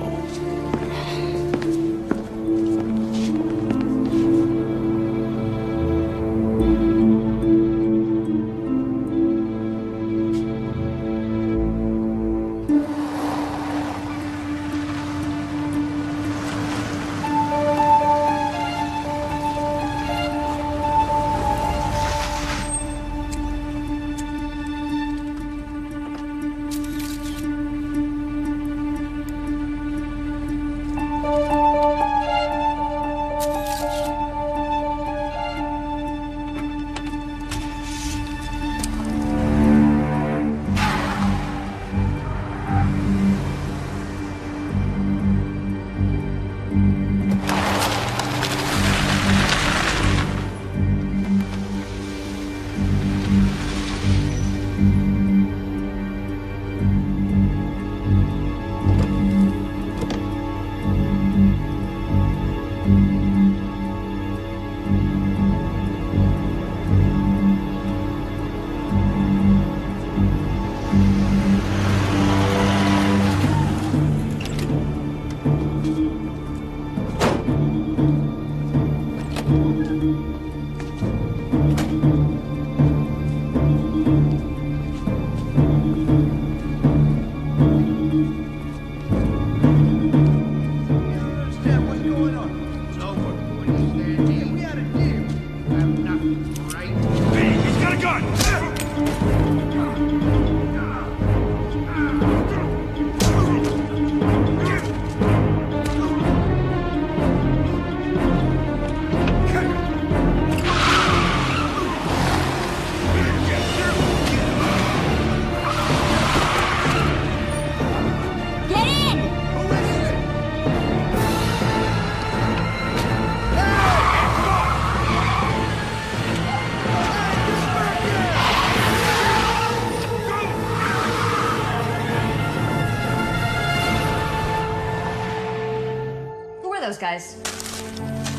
guys?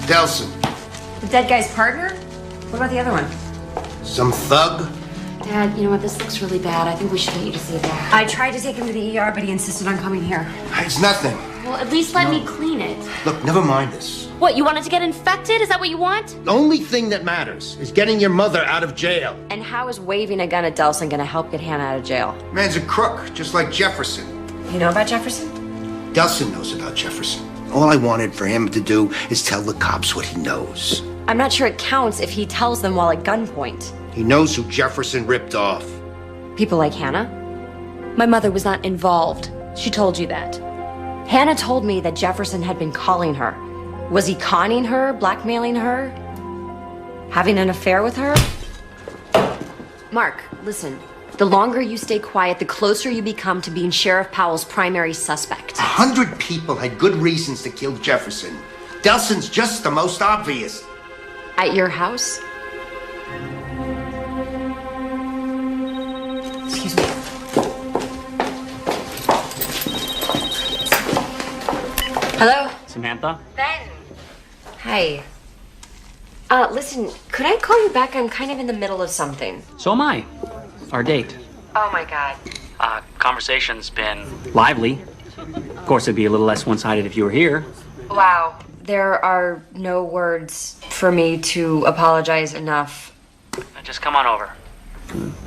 Delson. The dead guy's partner? What about the other one? Some thug? Dad, you know what? This looks really bad. I think we should get you to see that. I tried to take him to the ER, but he insisted on coming here. It's nothing. Well, at least let me clean it. Look, never mind this. What, you wanted to get infected? Is that what you want? The only thing that matters is getting your mother out of jail. And how is waving a gun at Delson gonna help get Hannah out of jail? Man's a crook, just like Jefferson. You know about Jefferson? Delson knows about Jefferson. All I wanted for him to do is tell the cops what he knows. I'm not sure it counts if he tells them while at gunpoint. He knows who Jefferson ripped off. People like Hannah? My mother was not involved. She told you that. Hannah told me that Jefferson had been calling her. Was he conning her, blackmailing her? Having an affair with her? Mark, listen. The longer you stay quiet, the closer you become to being Sheriff Powell's primary suspect. 100 people had good reasons to kill Jefferson. Delson's just the most obvious. At your house? Excuse me. Hello? Samantha? Ben. Hi. Listen, could I call you back? I'm kind of in the middle of something. So am I. Our date. Oh my God. Conversation's been lively. Of course, it'd be a little less one-sided if you were here. Wow. There are no words for me to apologize enough. Just come on over.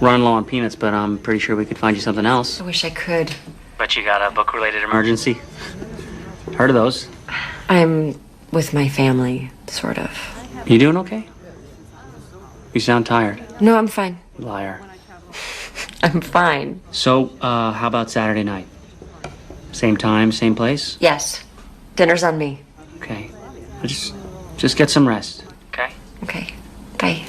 Running low on peanuts, but I'm pretty sure we could find you something else. I wish I could. But you got a book-related emergency? Heard of those? I'm with my family, sort of. You doing okay? You sound tired. No, I'm fine. Liar. I'm fine. So, how about Saturday night? Same time, same place? Yes. Dinner's on me. Okay. Just get some rest. Okay? Okay. Bye.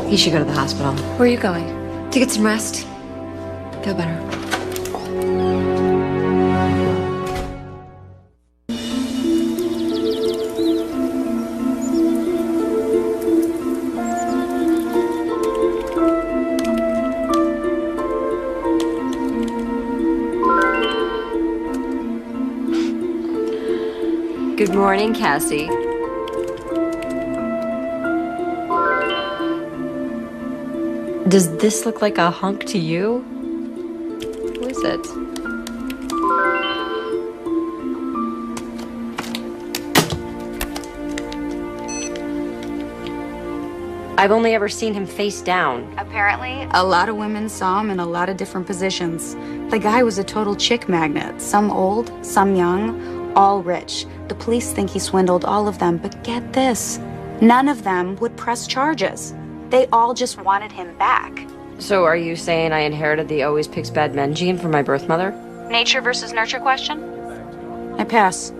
You should go to the hospital. Where are you going? To get some rest. Feel better. Good morning, Cassie. Does this look like a hunk to you? Who is it? I've only ever seen him face down. Apparently, a lot of women saw him in a lot of different positions. The guy was a total chick magnet. Some old, some young, all rich. The police think he swindled all of them, but get this. None of them would press charges. They all just wanted him back. So are you saying I inherited the always picks bad men gene from my birth mother? Nature versus nurture question? I pass.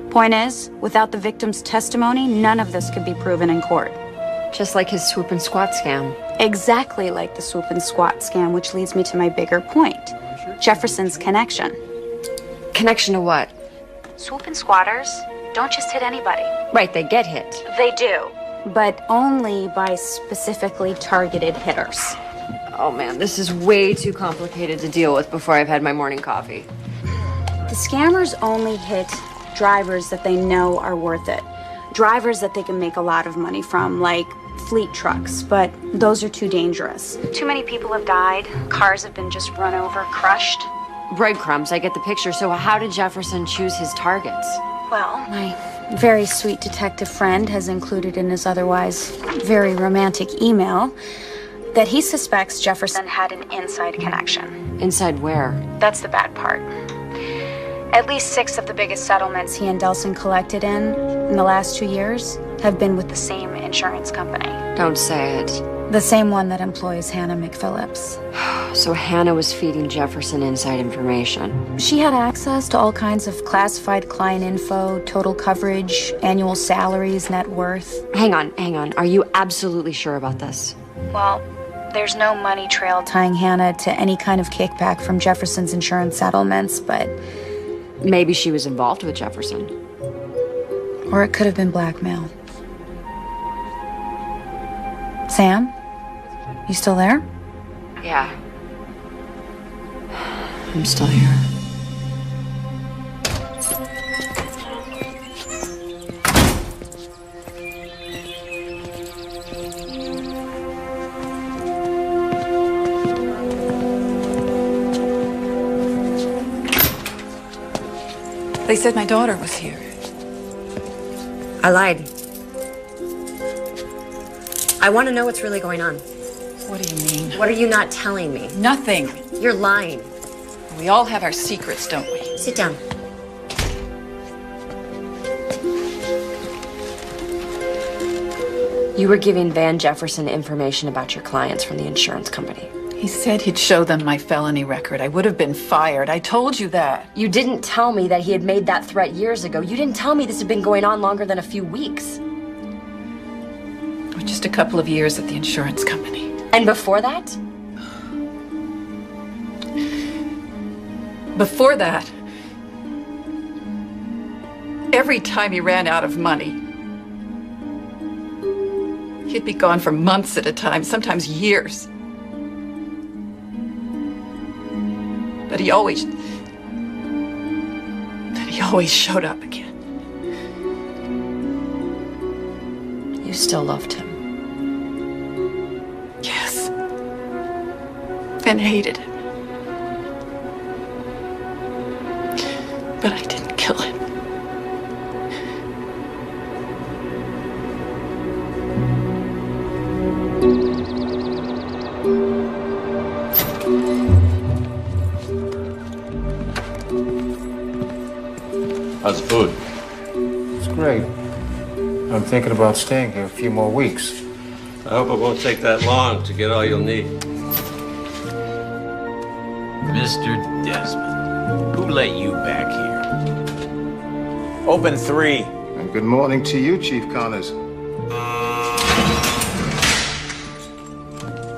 Point is, without the victim's testimony, none of this could be proven in court. Just like his swoop and squat scam. Exactly like the swoop and squat scam, which leads me to my bigger point. Jefferson's connection. Connection to what? Swoop and squatters don't just hit anybody. Right, they get hit. They do, but only by specifically targeted hitters. Oh man, this is way too complicated to deal with before I've had my morning coffee. The scammers only hit drivers that they know are worth it. Drivers that they can make a lot of money from, like fleet trucks, but those are too dangerous. Too many people have died. Cars have been just run over, crushed. Breadcrumbs, I get the picture. So how did Jefferson choose his targets? Well, my very sweet detective friend has included in his otherwise very romantic email that he suspects Jefferson had an inside connection. Inside where? That's the bad part. At least 6 of the biggest settlements he and Delson collected in the last 2 years have been with the same insurance company. Don't say it. The same one that employs Hannah McPhillips. So Hannah was feeding Jefferson inside information. She had access to all kinds of classified client info, total coverage, annual salaries, net worth. Hang on. Are you absolutely sure about this? Well, there's no money trail tying Hannah to any kind of kickback from Jefferson's insurance settlements, but... Maybe she was involved with Jefferson. Or it could have been blackmail. Sam? You still there? Yeah. I'm still here. They said my daughter was here. I lied. I want to know what's really going on. What do you mean? What are you not telling me? Nothing. You're lying. We all have our secrets, don't we? Sit down. You were giving Van Jefferson information about your clients from the insurance company. He said he'd show them my felony record. I would have been fired. I told you that. You didn't tell me that he had made that threat years ago. You didn't tell me this had been going on longer than a few weeks. Or just a couple of years at the insurance company. And before that? Before that, every time he ran out of money, he'd be gone for months at a time, sometimes years. But he always showed up again. You still loved him. Yes. And hated him. But I didn't kill him. How's the food? It's great. I'm thinking about staying here a few more weeks. I hope it won't take that long to get all you'll need. Mr. Desmond, who let you back here? Open 3. And good morning to you, Chief Connors. A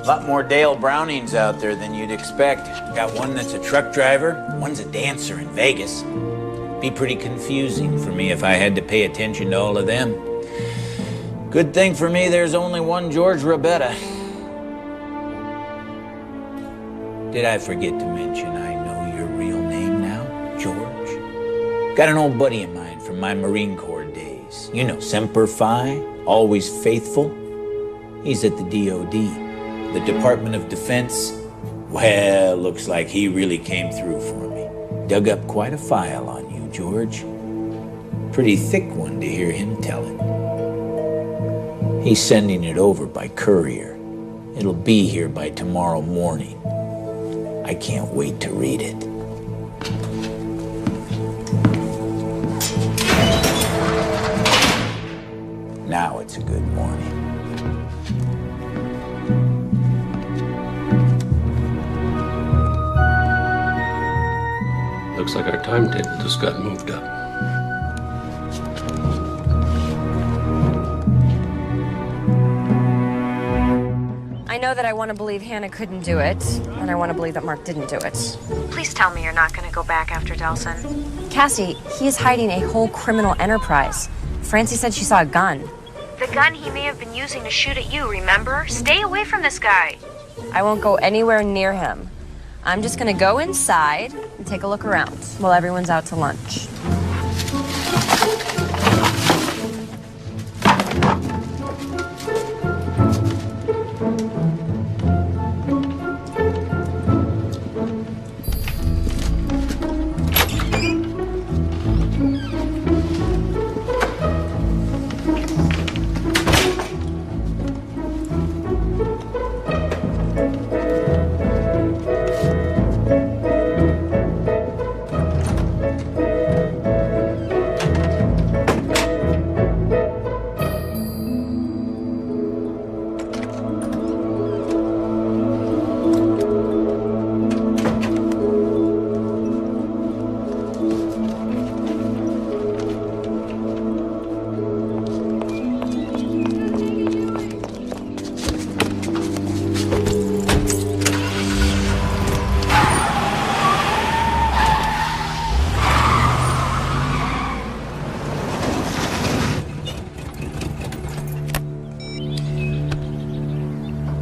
lot more Dale Brownings out there than you'd expect. Got one that's a truck driver, one's a dancer in Vegas. Be pretty confusing for me if I had to pay attention to all of them. Good thing for me there's only one George Rabetta. Did I forget to mention I know your real name now, George? Got an old buddy of mine from my Marine Corps days. You know, Semper Fi, always faithful. He's at the DOD, the Department of Defense. Well, looks like he really came through for me. Dug up quite a file on you, George. Pretty thick one to hear him tell it. He's sending it over by courier. It'll be here by tomorrow morning. I can't wait to read it. Now it's a good morning. Looks like our timetable just got moved up. I know that I want to believe Hannah couldn't do it, and I want to believe that Mark didn't do it. Please tell me you're not going to go back after Delson. Cassie, he is hiding a whole criminal enterprise. Francie said she saw a gun. The gun he may have been using to shoot at you, remember? Stay away from this guy. I won't go anywhere near him. I'm just gonna go inside and take a look around while everyone's out to lunch.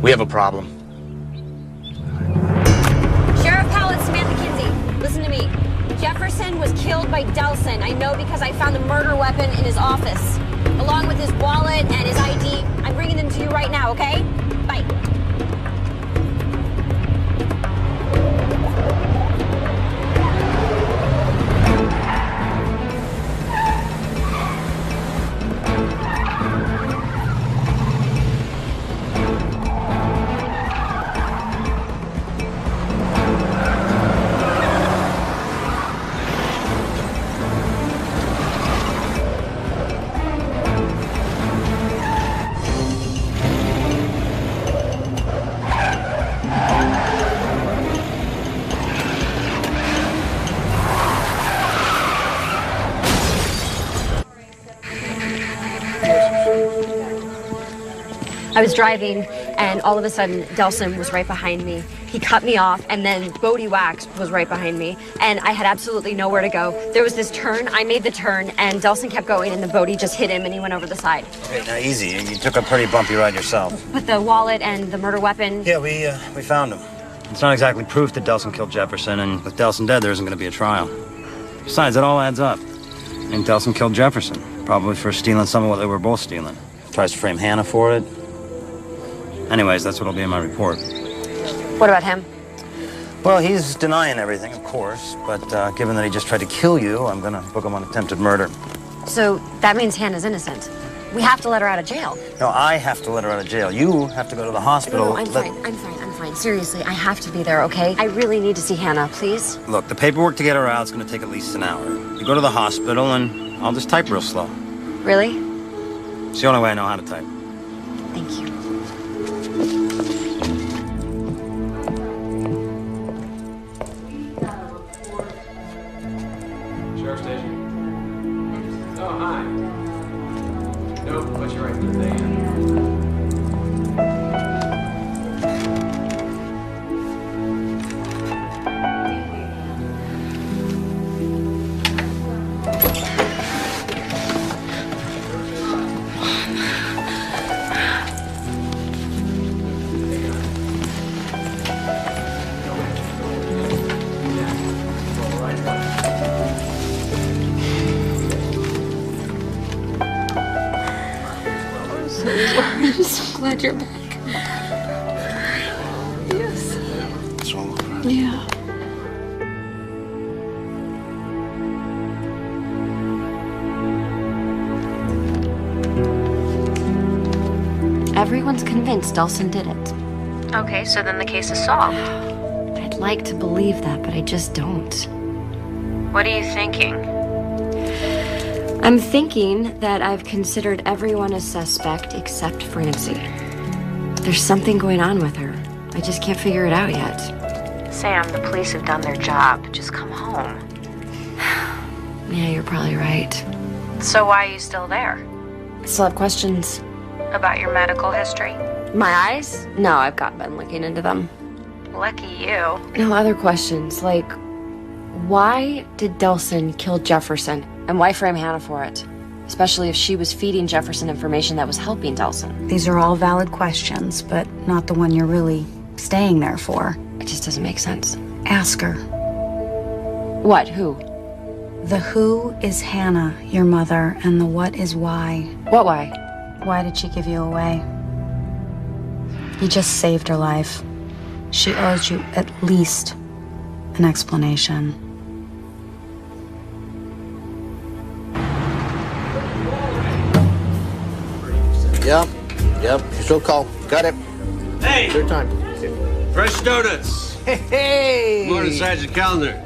We have a problem. by Delson. I know because I found the murder weapon in his office, along with his wallet and his ID. I'm bringing them to you right now, okay? Bye. I was driving, and all of a sudden, Delson was right behind me. He cut me off, and then Bodie Wax was right behind me, and I had absolutely nowhere to go. There was this turn, I made the turn, and Delson kept going, and then Bodie just hit him, and he went over the side. Okay, now easy. You took a pretty bumpy ride yourself. But the wallet and the murder weapon... Yeah, we found him. It's not exactly proof that Delson killed Jefferson, and with Delson dead, there isn't going to be a trial. Besides, it all adds up. I think Delson killed Jefferson, probably for stealing some of what they were both stealing. Tries to frame Hannah for it. Anyways, that's what'll be in my report. What about him? Well, he's denying everything, of course, but given that he just tried to kill you, I'm gonna book him on attempted murder. So that means Hannah's innocent. We have to let her out of jail. No, I have to let her out of jail. You have to go to the hospital. No, I'm fine. Seriously, I have to be there, okay? I really need to see Hannah, please. Look, the paperwork to get her out is gonna take at least an hour. You go to the hospital and I'll just type real slow. Really? It's the only way I know how to type. Thank you. Sheriff Station. Oh, hi. Nope, put you right there. I'm so glad you're back. Yes. What's wrong? Yeah. Everyone's convinced Delson did it. Okay, so then the case is solved. I'd like to believe that, but I just don't. What are you thinking? I'm thinking that I've considered everyone a suspect except Francie. There's something going on with her. I just can't figure it out yet. Sam, the police have done their job. Just come home. Yeah, you're probably right. So why are you still there? I still have questions. About your medical history? My eyes? No, I've been looking into them. Lucky you. No, other questions, like, why did Delson kill Jefferson? And why frame Hannah for it? Especially if she was feeding Jefferson information that was helping Delson. These are all valid questions, but not the one you're really staying there for. It just doesn't make sense. Ask her. What? Who? The who is Hannah, your mother, and the what is why. What why? Why did she give you away? You just saved her life. She owes you at least an explanation. Yep, so call. Got it. Hey! Your time. Fresh donuts. Hey! Morning, Sergeant Calendar.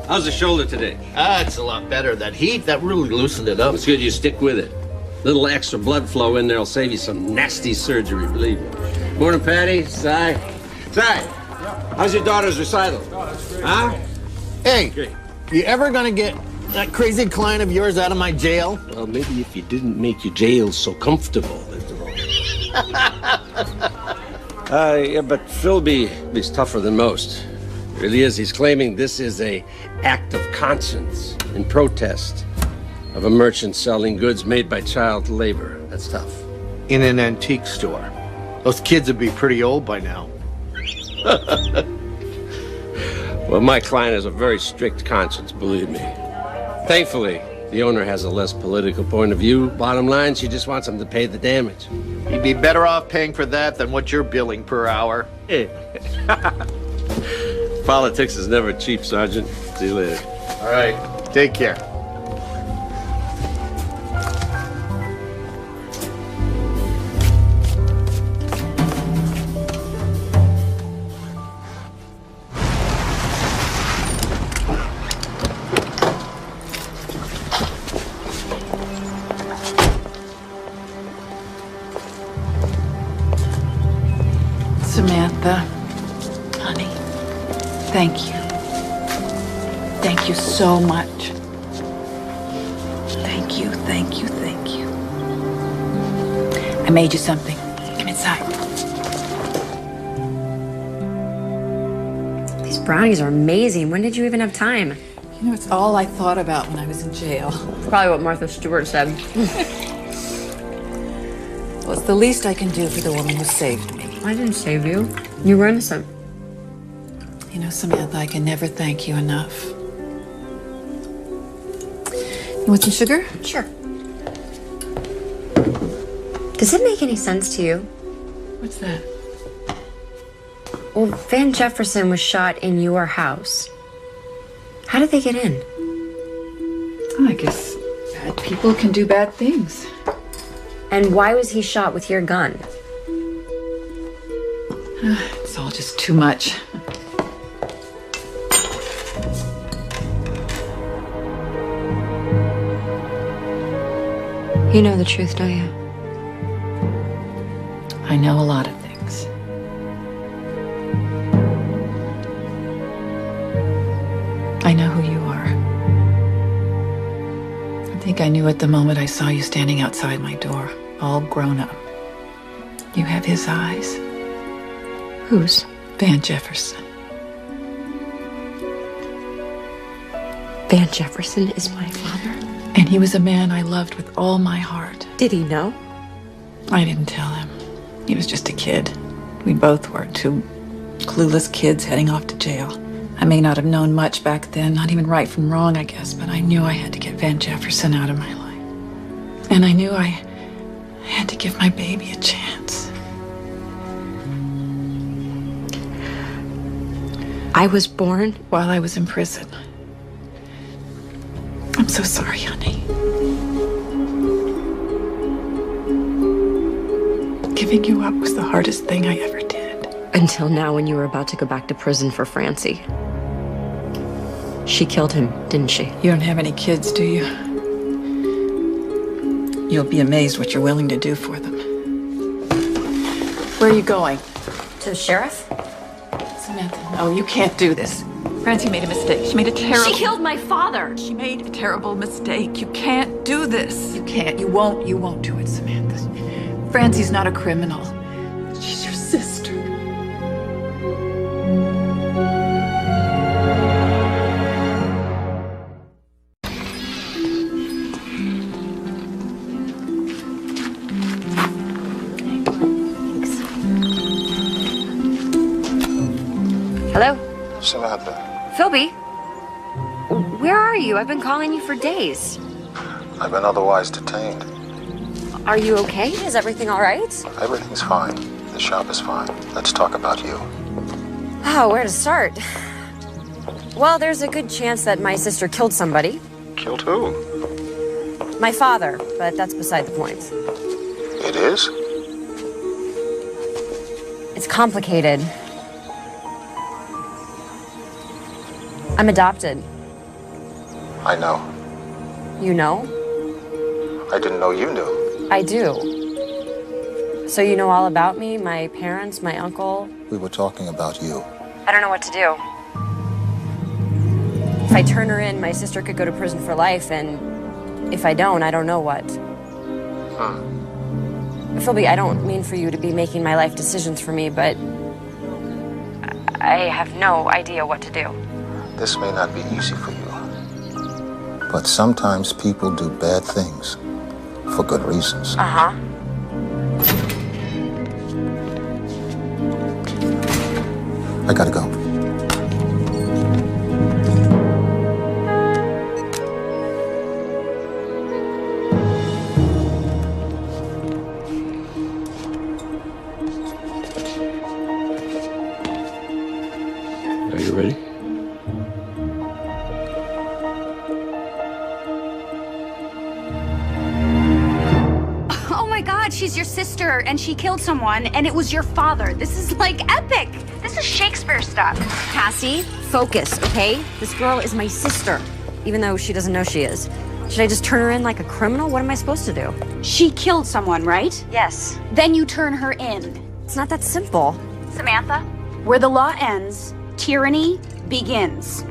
How's the shoulder today? It's a lot better. That heat, that really loosened it up. It's good you stick with it. Little extra blood flow in there will save you some nasty surgery, believe me. Morning, Patty. Si. How's your daughter's recital? Huh? Hey, you ever gonna get that crazy client of yours out of my jail? Well, maybe if you didn't make your jail so comfortable. Yeah, but Philby's tougher than most. Really is. He's claiming this is a act of conscience in protest of a merchant selling goods made by child labor. That's tough. In an antique store. Those kids would be pretty old by now. Well, my client has a very strict conscience, believe me. Thankfully, the owner has a less political point of view. Bottom line, she just wants him to pay the damage. You'd be better off paying for that than what you're billing per hour. Politics is never cheap, Sergeant. See you later. All right, take care. Samantha, honey, thank you. Thank you so much. Thank you, thank you, thank you. I made you something. Come inside. These brownies are amazing. When did you even have time? You know, it's all I thought about when I was in jail. Probably what Martha Stewart said. Well, it's the least I can do for the woman who saved me. I didn't save you. You were innocent. You know, Samantha, I can never thank you enough. You want some sugar? Sure. Does it make any sense to you? What's that? Well, Van Jefferson was shot in your house. How did they get in? I guess bad people can do bad things. And why was he shot with your gun? It's all just too much. You know the truth, don't you? I know a lot of things. I know who you are. I think I knew at the moment I saw you standing outside my door, all grown up. You have his eyes. Whose? Van Jefferson. Van Jefferson is my father. And he was a man I loved with all my heart. Did he know? I didn't tell him. He was just a kid. We both were two clueless kids heading off to jail. I may not have known much back then, not even right from wrong, I guess, but I knew I had to get Van Jefferson out of my life. And I knew I had to give my baby a chance. I was born while I was in prison. I'm so sorry, honey. Giving you up was the hardest thing I ever did. Until now, when you were about to go back to prison for Francie. She killed him, didn't she? You don't have any kids, do you? You'll be amazed what you're willing to do for them. Where are you going? To the sheriff? Samantha, no, you can't do this. Francie made a mistake. She made a terrible... She killed my father! She made a terrible mistake. You can't do this. You can't. You won't do it, Samantha. Francie's not a criminal. She's your sister. Hello? Samantha, Philby? Where are you? I've been calling you for days. I've been otherwise detained. Are you okay? Is everything all right? Everything's fine. The shop is fine. Let's talk about you. Oh, where to start? Well, there's a good chance that my sister killed somebody. Killed who? My father, but that's beside the point. It is? It's complicated. I'm adopted. I know. You know? I didn't know you knew. I do. So you know all about me, my parents, my uncle? We were talking about you. I don't know what to do. If I turn her in, my sister could go to prison for life, and if I don't know what. Philby, I don't mean for you to be making my life decisions for me, but I have no idea what to do. This may not be easy for you, but sometimes people do bad things for good reasons. Uh-huh. I gotta go. my God, she's your sister and she killed someone and it was your father. This is like epic. This is Shakespeare stuff. Cassie, focus, okay? This girl is my sister, even though she doesn't know she is. Should I just turn her in like a criminal? What am I supposed to do? She killed someone, right? Yes. Then you turn her in. It's not that simple. Samantha, where the law ends, tyranny begins.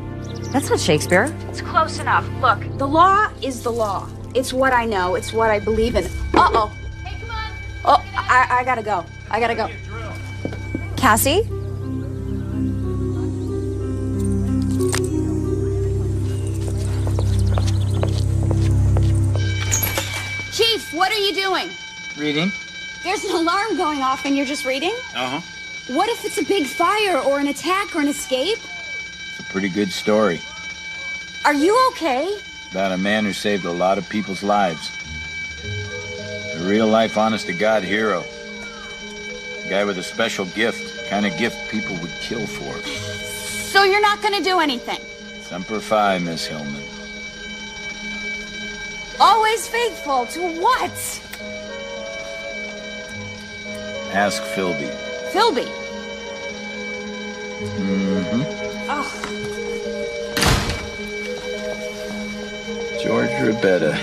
That's not Shakespeare. It's close enough. Look, the law is the law. It's what I know. It's what I believe in. Uh-oh. Hey, come on. Oh, I gotta go. I gotta go. Cassie? Chief, what are you doing? Reading? There's an alarm going off and you're just reading? Uh-huh. What if it's a big fire or an attack or an escape? It's a pretty good story. Are you okay? About a man who saved a lot of people's lives. A real-life, honest-to-God hero. A guy with a special gift. Kind of gift people would kill for. So you're not gonna do anything? Semper Fi, Miss Hillman. Always faithful to what? Ask Philby. Philby. Mm-hmm. Oh. George Rabetta.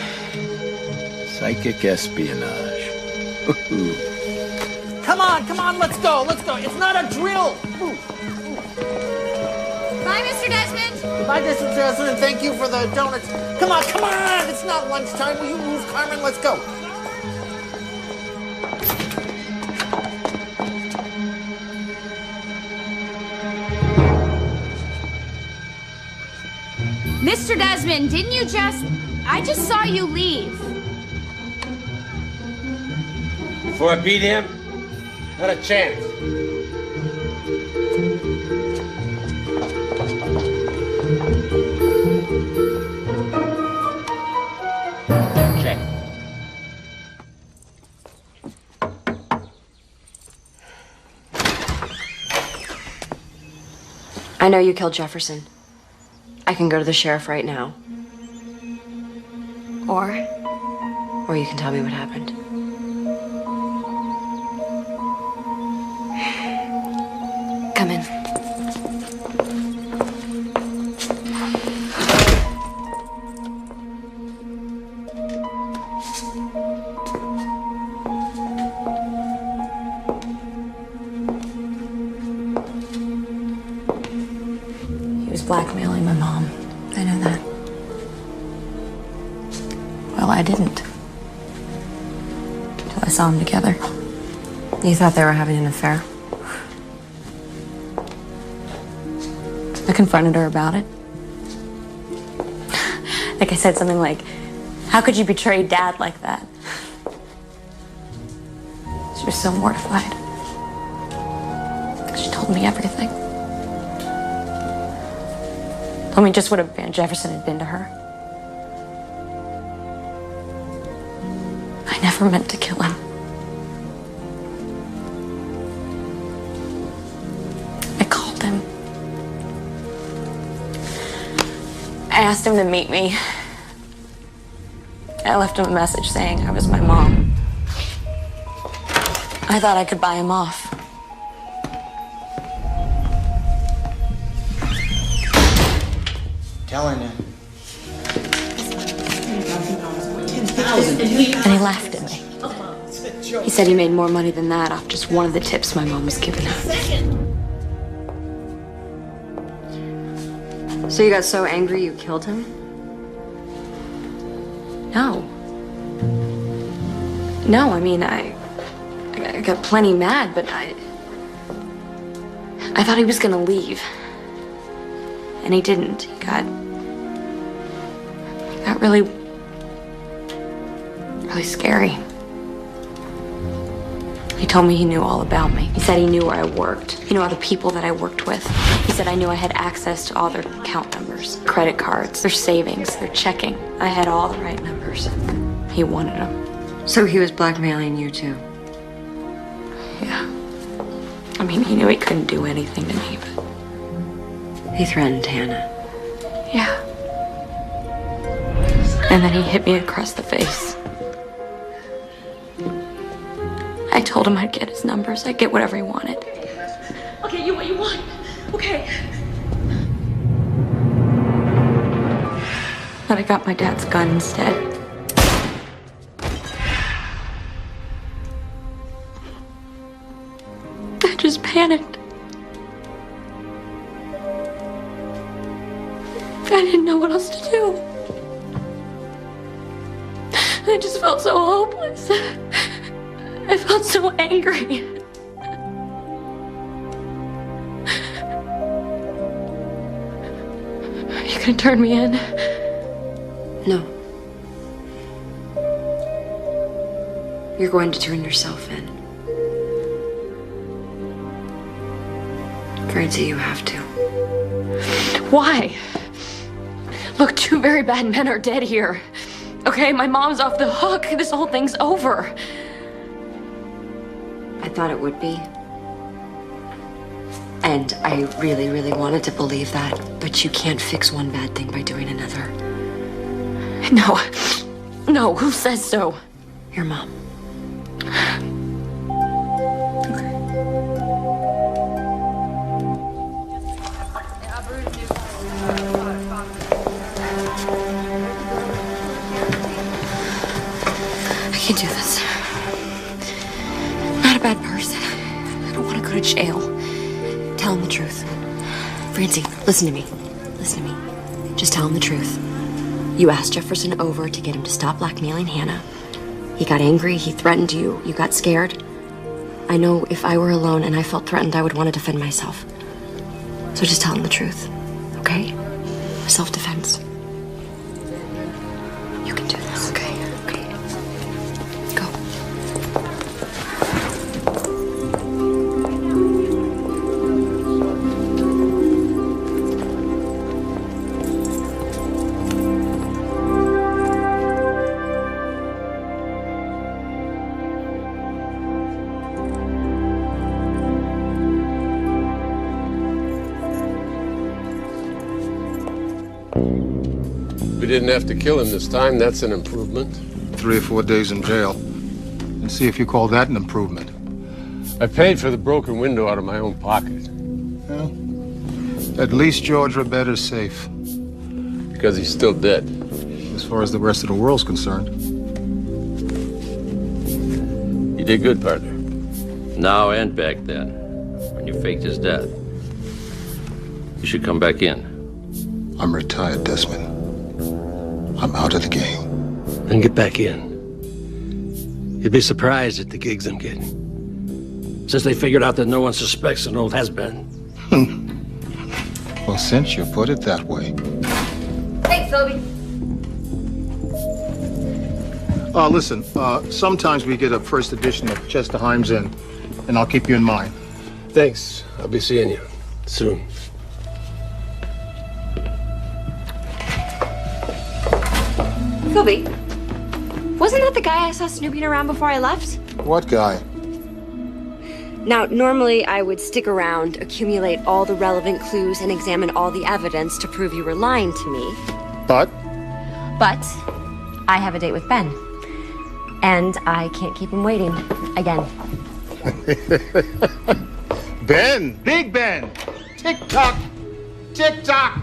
Psychic espionage. Ooh. Come on, let's go. It's not a drill. Bye, Mr. Desmond. Goodbye, Mr. Desmond. Thank you for the donuts. Come on. It's not lunchtime. Will you move, Carmen? Let's go. Mr. Desmond, didn't you I just saw you leave. Before I beat him, not a chance. Check. I know you killed Jefferson. I can go to the sheriff right now. Or you can tell me what happened. Come in. He was blackmailing my mom. I know that. Well, I didn't. Till I saw them together. You thought they were having an affair? I confronted her about it. Like I said something like, how could you betray Dad like that? She was so mortified. She told me everything. Told me just what Van Jefferson had been to her. I never meant to kill him. I called him. I asked him to meet me. I left him a message saying I was my mom. I thought I could buy him off. Tell her now. And he laughed at me. He said he made more money than that off just one of the tips my mom was giving him. So you got so angry you killed him? No. No, I mean, I got plenty mad, but I thought he was gonna leave. And he didn't. He got really scary. He told me he knew all about me. He said he knew where I worked. He knew all the people that I worked with. He said I knew I had access to all their account numbers, credit cards, their savings, their checking. I had all the right numbers. He wanted them. So he was blackmailing you too? Yeah. I mean, he knew he couldn't do anything to me, but... He threatened Hannah. Yeah. And then he hit me across the face. I told him I'd get his numbers. I'd get whatever he wanted. Okay, you what you want. Okay. But I got my dad's gun instead. I just panicked. I didn't know what else to do. I just felt so hopeless. I felt so angry. Are you gonna turn me in? No. You're going to turn yourself in. Francie, you have to. Why? Look, 2 very bad men are dead here. Okay, my mom's off the hook. This whole thing's over. I thought it would be. And I really, really wanted to believe that. But you can't fix one bad thing by doing another. No. No, who says so? Your mom. I can't do this. I'm not a bad person. I don't want to go to jail. Tell him the truth. Francie, listen to me. Listen to me. Just tell him the truth. You asked Jefferson over to get him to stop blackmailing Hannah. He got angry, he threatened you, you got scared. I know if I were alone and I felt threatened, I would want to defend myself. So just tell him the truth, okay? Self-defense. You can do this, okay? Okay. Go. We didn't have to kill him this time. That's an improvement. 3 or 4 days in jail. And see if you call that an improvement. I paid for the broken window out of my own pocket. Well, at least George Roberta's safe. Because he's still dead. As far as the rest of the world's concerned. You did good, partner. Now and back then, when you faked his death. You should come back in. I'm retired, Desmond. I'm out of the game. Then get back in. You'd be surprised at the gigs I'm getting. Since they figured out that no one suspects an old has-been. Well, since you put it that way. Thanks, Toby. Listen, sometimes we get a first edition of Chester Himes in, and I'll keep you in mind. Thanks. I'll be seeing you soon. Philby, wasn't that the guy I saw snooping around before I left? What guy? Now, normally I would stick around, accumulate all the relevant clues, and examine all the evidence to prove you were lying to me. But I have a date with Ben. And I can't keep him waiting. Again. Ben! Big Ben! Tick-tock! Tick-tock!